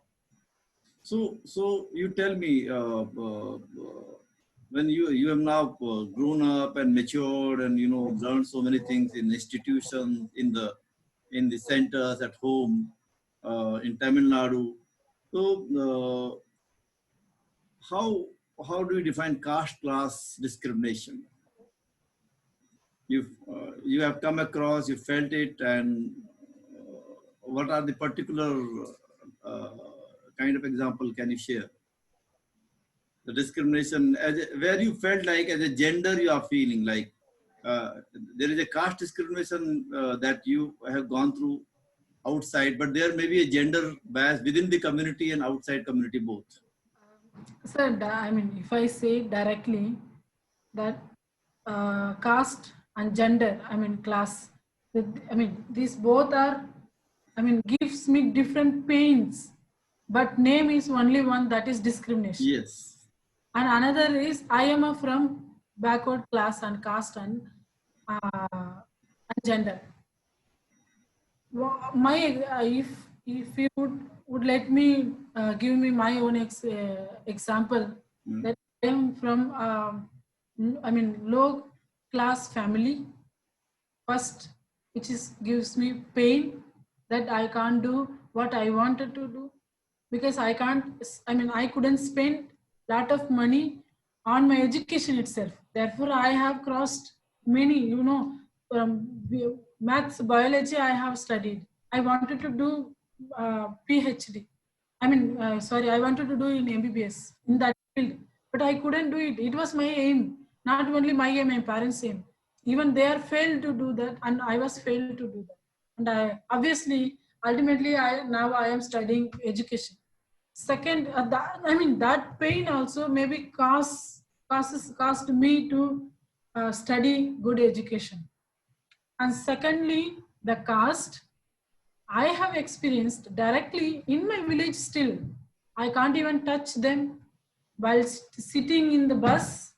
So you tell me, when you have now grown up and matured and learned so many things in institutions, in the centers at home, in Tamil Nadu. So how do you define caste class discrimination? You have come across, you felt it, and what are the particular uh, kind of example can you share? The discrimination where you felt like as a gender you are feeling like there is a caste discrimination that you have gone through outside, but there may be a gender bias within the community and outside community both. Sir, I mean, if I say directly that caste and gender, I mean, class, I mean, these both are, I mean, gives me different pains, but name is only one, that is discrimination. Yes. And another is I am a from backward class and caste and gender. My if you would let me give me my own example, that I am from I mean low class family first, which is gives me pain that I can't do what I wanted to do, because I can't, I mean I couldn't spend lot of money on my education itself. Therefore I have crossed many, maths, biology I have studied. I wanted to do PhD. I mean, sorry, I wanted to do in MBBS in that field, but I couldn't do it. It was my aim. Not only my parents same. Even they are failed to do that, and I was failed to do that. And I obviously, ultimately, I am studying education. Second, that pain also maybe caused me to study good education. And secondly, the caste I have experienced directly in my village still. I can't even touch them while sitting in the bus.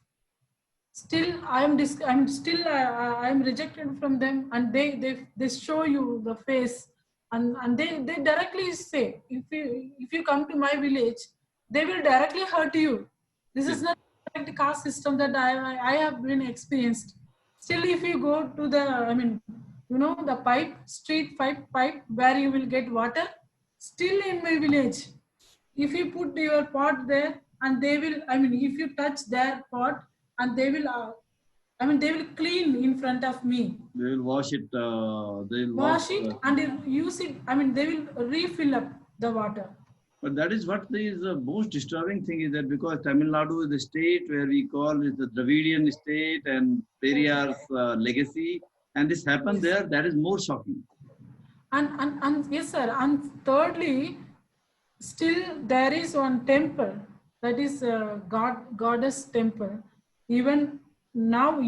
Still, I'm still I'm rejected from them, and they show you the face, and they directly say, if you come to my village, they will directly hurt you. This is not the caste system that I have been experienced. Still, if you go to the, the street pipe where you will get water, still in my village, if you put your pot there, and they will, if you touch their pot, and they will, they will clean in front of me. They will wash it. They will Wash it and use it. They will refill up the water. But that is what is the most disturbing thing, is that because Tamil Nadu is the state where we call it the Dravidian state and Periyar's legacy, and this happened there, that is more shocking. And yes, sir. And thirdly, still there is one temple, that is goddess temple. Even now,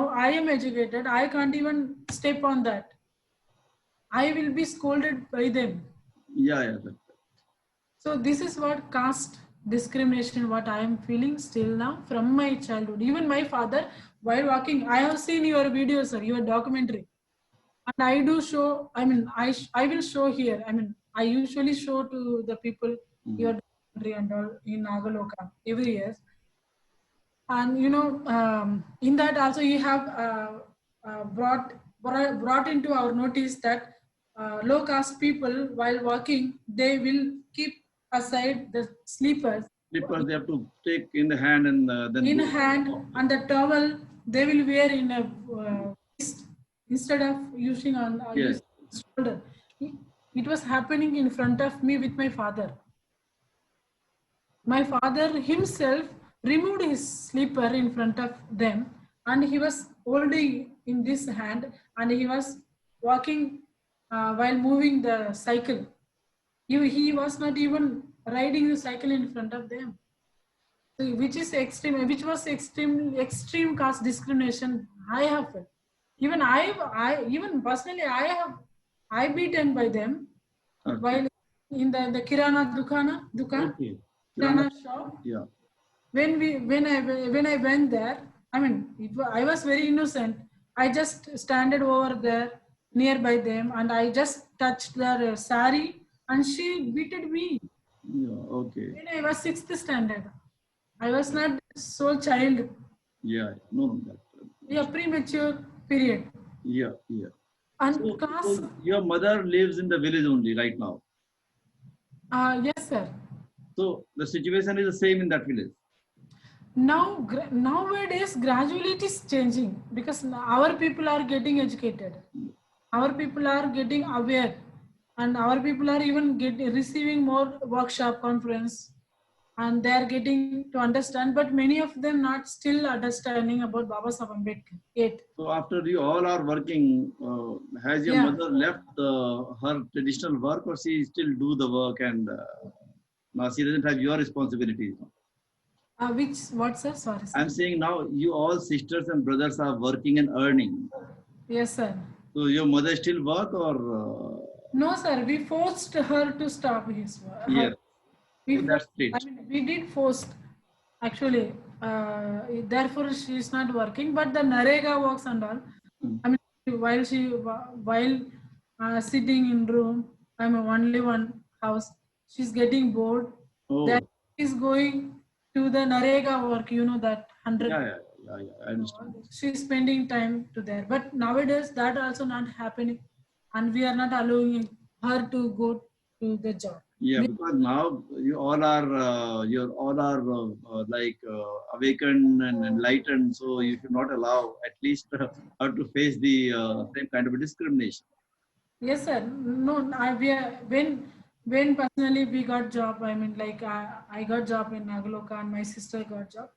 I am educated. I can't even step on that. I will be scolded by them. Yeah. So this is what caste discrimination, what I am feeling still now from my childhood. Even my father, while walking, I have seen your video, sir, your documentary. And I do show, I will show here. I usually show to the people your documentary and all in Nagaloka every year. And in that also you have brought into our notice that low caste people, while walking, they will keep aside the sleepers. Slippers they have to take in the hand, and then in hand, and the towel they will wear in a wrist instead of using on yes. shoulder. It was happening in front of me with my father. My father himself removed his slipper in front of them, and he was holding in this hand, and he was walking while moving the cycle. He was not even riding the cycle in front of them. So, which was extreme caste discrimination I have felt. Even personally, I beaten by them while in the Kirana dukan, Okay. Kirana shop. Yeah. When I went there, I was very innocent. I just standed over there nearby them, and I just touched their sari, and she beated me. Yeah. Okay. When I was 6th standard, I was not so child. Yeah. No. Yeah, premature period. Yeah. And so your mother lives in the village only right now. Yes, sir. So the situation is the same in that village. Nowadays, gradually it is changing, because our people are getting educated. Our people are getting aware, and our people are even receiving more workshop conference, and they are getting to understand, but many of them not still understanding about Babasaheb Ambedkar yet. So after you all are working, has your mother left her traditional work, or she still do the work, and now she doesn't have your responsibilities? What, sir? Sorry, sir. I'm saying now you all sisters and brothers are working and earning. Yes, sir. So your mother still work, or? No, sir. We forced her to stop his work. Yes. That's great. We did force, actually. Therefore, she is not working. But the Narega works and all. While sitting in room, only one house, she's getting bored. Oh. Then she's going to the Narega work. You know that 100. Yeah. I understand. She's spending time to there. But nowadays, that also not happening, and we are not allowing her to go to the job. Yeah, because now you all are awakened and enlightened, so you should not allow at least her to face the same kind of a discrimination. Yes, sir. No, when personally we got job, I got job in Nagaloka, and my sister got job.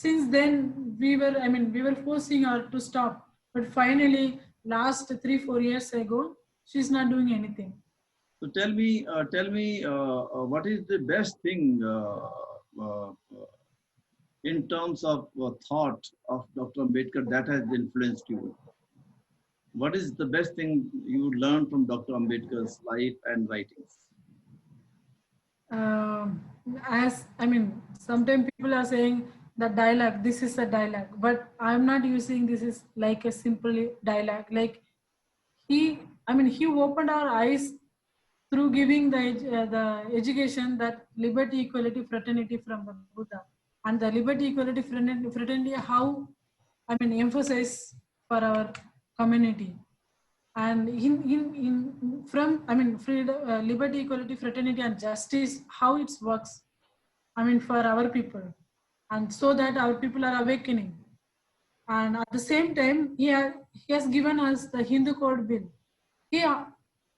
since then we were forcing her to stop. But finally, last 3-4 years ago, she's not doing anything. So tell me, what is the best thing uh, in terms of thought of Dr. Ambedkar that has influenced you? What is the best thing you learned from Dr. Ambedkar's life and writings? Um, as sometimes people are saying the dialogue, this is a dialogue, but I'm not using this is like a simple dialogue. Like he opened our eyes through giving the education that liberty, equality, fraternity from the Buddha, and the liberty, equality, fraternity, how emphasize for our community. And in from freedom, liberty, equality, fraternity, and justice, how it works, for our people, and so that our people are awakening. And at the same time, he has given us the Hindu code bill. He,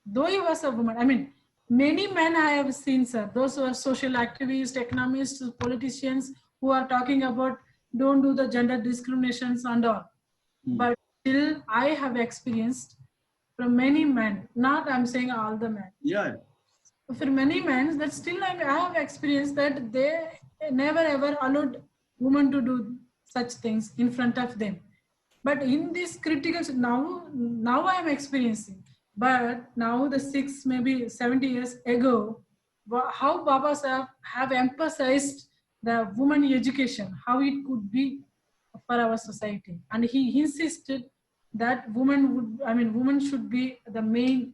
though he was a woman, many men I have seen, sir, those who are social activists, economists, politicians, who are talking about don't do the gender discriminations and all. But still I have experienced from many men, not I'm saying all the men. Yeah. For many men, that still I have experienced that they never ever allowed women to do such things in front of them. But in this critical, now I am experiencing. But now the 6, maybe 70 years ago, how Baba Sahib have emphasized the woman education, how it could be for our society. And he insisted that women should be the main,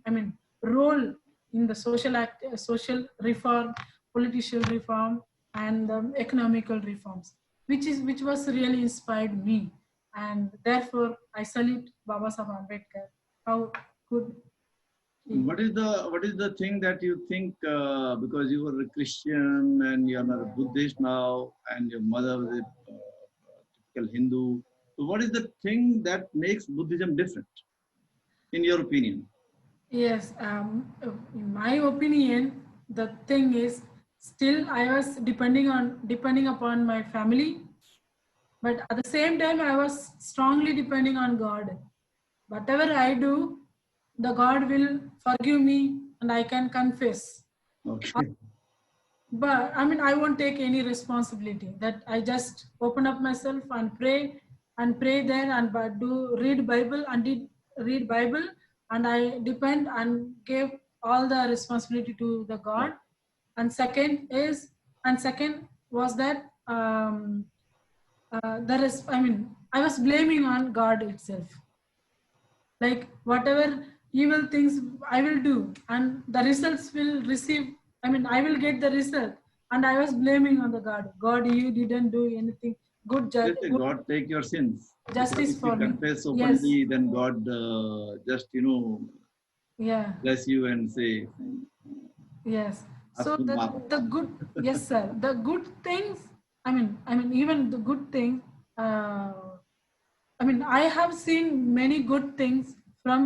role in the social reform, political reform, and economical reforms, which was really inspired me. And therefore I salute Baba Sahib Ambedkar. How could what is the thing that you think, because you were a Christian and you are not a Buddhist now, and your mother was a typical Hindu? So what is the thing that makes Buddhism different, in your opinion? Yes, in my opinion, the thing is still I was depending upon my family, but at the same time I was strongly depending on God. Whatever I do, the God will forgive me and I can confess. Okay. But I won't take any responsibility. That I just open up myself and pray there, and do read Bible and did read Bible, and I depend and give all the responsibility to the God. And second was that I was blaming on God itself. Like whatever evil things I will do, and the results will receive. I will get the result, and I was blaming on the God. God, you didn't do anything good. Let God take your sins. Justice If for you me. confess Yes. openly, then God just Yeah. bless you and say. Yes. So the good, yes, sir. The good things. Even the good things. I have seen many good things from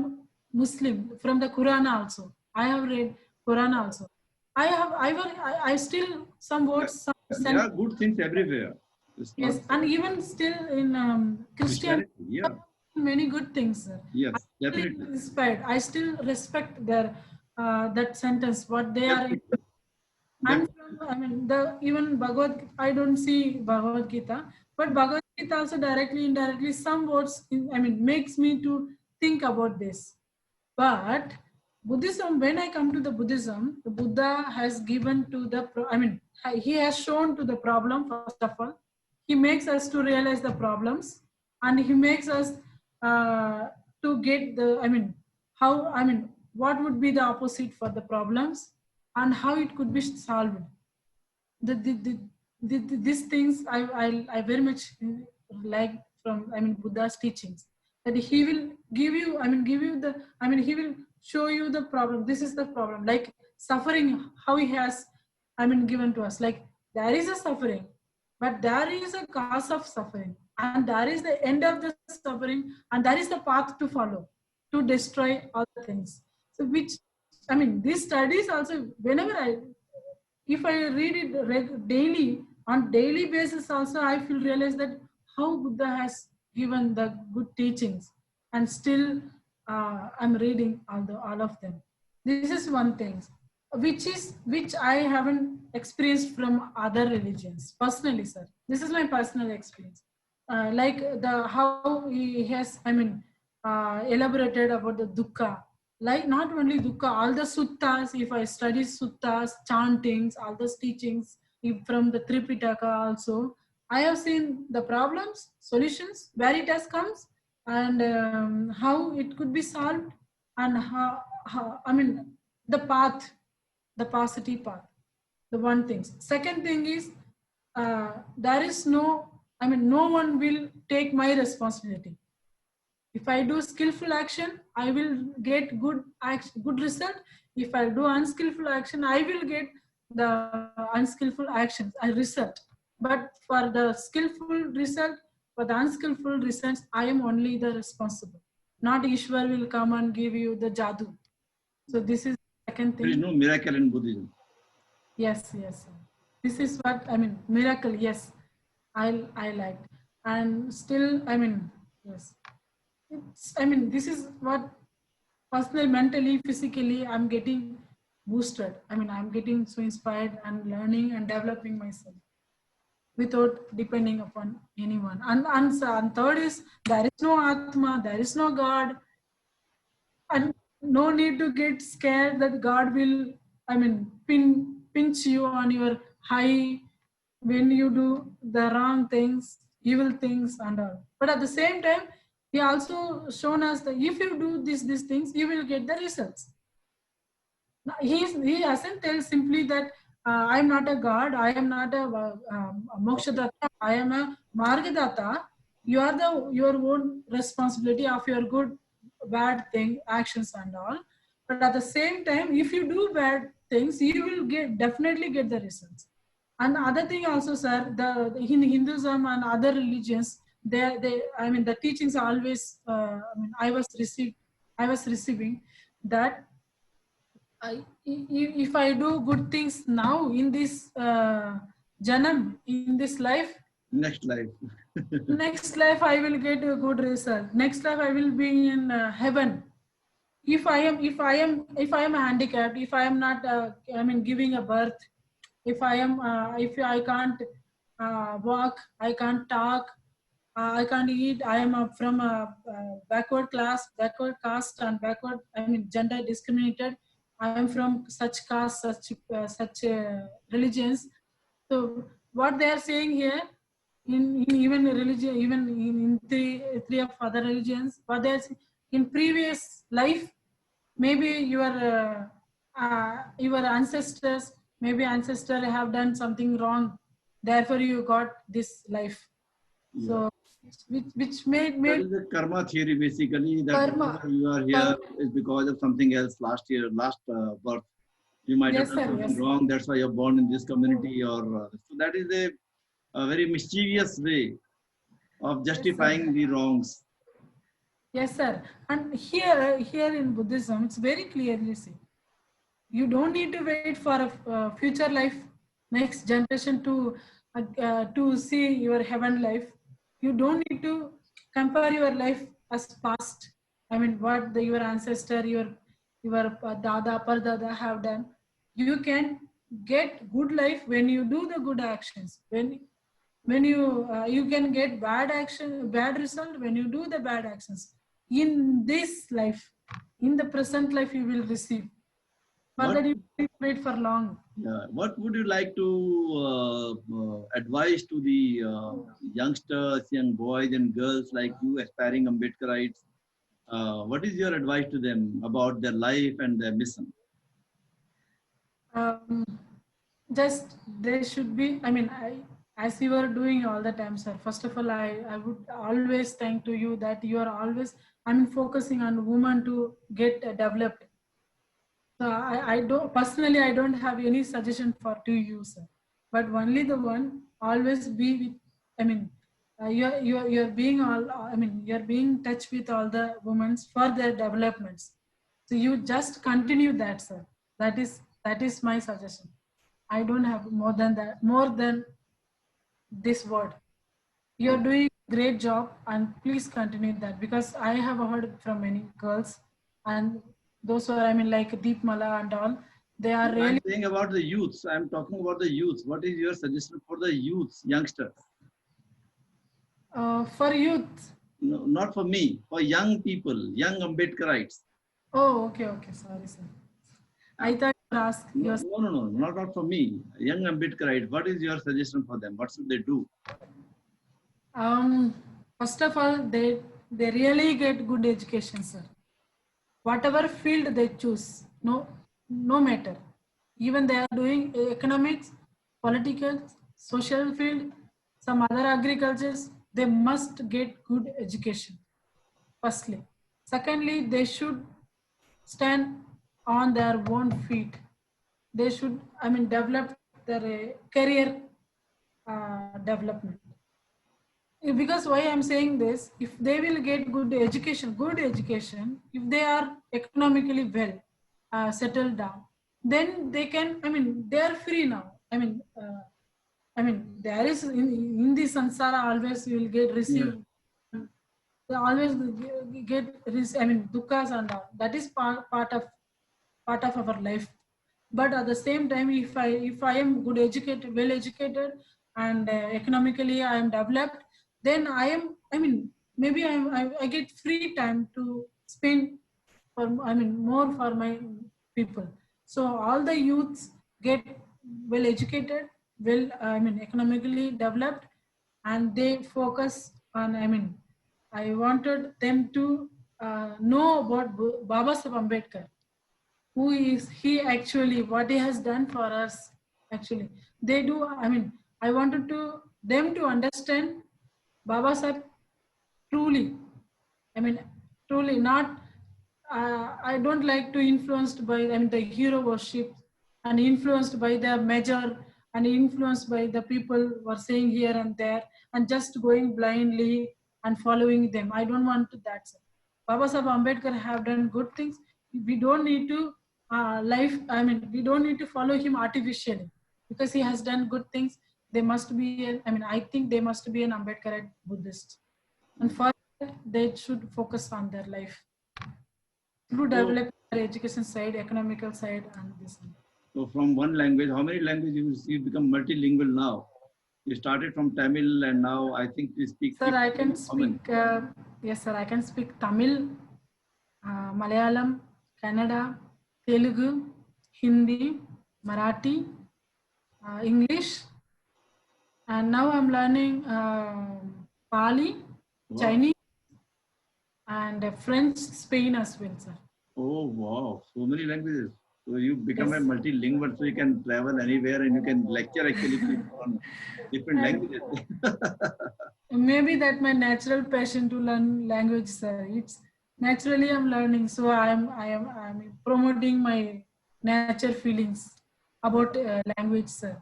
Muslim, from the Quran also. I have read Quran also. I still some words, some There are good things everywhere. yes, and even still in Christianity, yeah. many good things, sir. Yes, I still definitely. inspired. I still respect their that sentence, what they are. And even Bhagavad, I don't see Bhagavad Gita, but Bhagavad Gita also directly, indirectly, some words, makes me to think about this. But Buddhism, when I come to the Buddhism, the Buddha has given to the, he has shown to the problem, first of all. He makes us to realize the problems, and he makes us to get the, what would be the opposite for the problems and how it could be solved. These things I very much like from Buddha's teachings, that he will give you he will show you the problem. This is the problem, like suffering, how he has given to us. Like there is a suffering, but there is a cause of suffering, and there is the end of the suffering, and there is the path to follow to destroy all the things. So which these studies also, whenever if I read it daily On daily basis also, I feel realize that how Buddha has given the good teachings, and still I'm reading all of them. This is one thing, which I haven't experienced from other religions personally, sir. This is my personal experience. Like the how he has, I mean, elaborated about the dukkha. Like not only dukkha, all the suttas. If I study suttas, chantings, all those teachings from the Tripitaka also, I have seen the problems, solutions, where it has comes, and how it could be solved, and how I mean the path, the positive path. The one thing. Second thing is there is no, I mean, no one will take my responsibility. If I do skillful action, I will get good action, good result. If I do unskillful action, I will get the unskillful actions and result. But for the skillful result, for the unskillful results, I am only the responsible. Not Ishwar will come and give you the jadoo. So this is the second thing. There is no miracle in Buddhism. Yes, yes. This is what I mean. Miracle. Yes, I liked, and still I mean yes. I mean this is what personally, mentally, physically I'm getting boosted. I mean I'm getting so inspired and learning and developing myself without depending upon anyone. And third is there is no Atma, there is no God, and no need to get scared that God will, I mean, pinch you on your high when you do the wrong things, evil things and all. But at the same time, he also shown us that if you do these things, you will get the results. He hasn't tell simply that I am not a God, I am not a mokshadatta, I am a margadata. You are the your own responsibility of your good, bad thing, actions and all. But at the same time, if you do bad things, you will definitely get the results. And other thing also, sir, the in Hinduism and other religions, they I mean the teachings are always. I mean, I was receiving that if I do good things now in this janam, in this life, Next life. next life I will get a good result. Next life I will be in heaven. If I am handicapped, if I am not, I mean, giving a birth, if I can't walk, I can't talk, I can't eat, I am from a backward class, backward caste, and backward, I mean, gender discriminated. I am from such caste, such religions. So what they are saying here, in even religion, even in three of other religions, what they are saying, in previous life, maybe your ancestors, maybe ancestor have done something wrong, therefore you got this life. Yeah. So which made that is the karma theory basically, that karma. You are here is because of something else last birth. You might have done something wrong, that's why you're born in this community, or so that is a very mischievous way of justifying the wrongs. Yes, sir. And here in Buddhism, it's very clearly seen. You don't need to wait for a future life, next generation to see your heaven life. You don't need to compare your life as past. I mean, what your ancestor, your dada, pardada have done. You can get good life when you do the good actions. When you can get bad result when you do the bad actions. In this life, in the present life, you will receive. But that you wait for long. Yeah. What would you like to advise to the youngsters, young boys and girls like you, aspiring Ambedkarites? What is your advice to them about their life and their mission? Just they should be, I mean, as you are doing all the time, sir, first of all, I would always thank to you that you are always, I mean, focusing on women to get developed. So I don't, personally, I don't have any suggestion to you, sir, but only the one, always be with, I mean, you're being all, I mean, you're being in touch with all the women for their developments. So you just continue that, sir. That is my suggestion. I don't have more than that, more than this word. You're doing a great job, and please continue that, because I have heard from many girls and those who are, I mean, like Deep Mala and all, they are I'm really saying about the youths. I'm talking about the youths. What is your suggestion for the youths, youngsters? for youth. No, not for me, for young people, young Ambedkarites. Oh, okay, okay. Sorry, sir. I thought you were asking. No, no, not for me. Young Ambedkarites. What is your suggestion for them? What should they do? First of all, they really get good education, sir. Whatever field they choose, no matter. Even they are doing economics, political, social field, some other agricultures, they must get good education. Firstly, secondly, they should stand on their own feet. They should, I mean, develop their career development. Because why I'm saying this, if they will get good education, if they are economically well settled down, then they can, I mean, they are free now. I mean, there is in the samsara always you will get receive, they always get, I mean, dukkhas and all. That is part of our life. But at the same time, if I am good educated, well educated, and economically I am developed, then I mean, maybe I get free time to spend for, I mean, more for my people. So all the youths get well educated, well, I mean, economically developed, and they focus on, I mean, I wanted them to know about Baba Saheb Ambedkar. Who is he actually? What he has done for us? Actually, they do. I mean, I wanted to them to understand Baba Saheb truly. I mean, truly not. I don't like to influenced by, I mean, the hero worship, and influenced by the major, and influenced by the people who are saying here and there, and just going blindly and following them. I don't want that. Sir. Baba Saheb Ambedkar have done good things. We don't need to I mean, we don't need to follow him artificially, because he has done good things. They must be. I mean, I think they must be an Ambedkarite Buddhist, and for that, they should focus on their life through So, develop their education side, economical side, and this. so from one language, how many languages you become multilingual now? You started from Tamil and now I think you speak. Sir, I can How many? speak. Yes, sir, I can speak Tamil, Malayalam, Kannada, Telugu, Hindi, Marathi, English, and now I'm learning Pali, Wow. Chinese, and French, Spain as well, sir. Oh, wow. So many languages. So you become a Yes. multilingual, so you can travel anywhere and you can lecture actually people on different languages. Maybe that my natural passion to learn language, sir. It's naturally I'm learning, so I'm promoting my nature feelings about language, sir.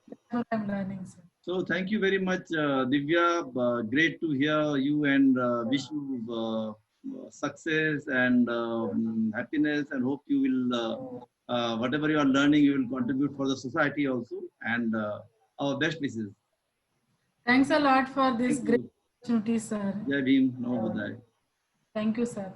That's what I'm learning, sir. So thank you very much, Divya. Great to hear you and wish you success and happiness, and hope you will, whatever you are learning, you will contribute for the society also. And our best wishes. Thanks a lot for this Thank great you. opportunity, sir. Jai Bhim, Namo Buddhaya. Thank you, sir.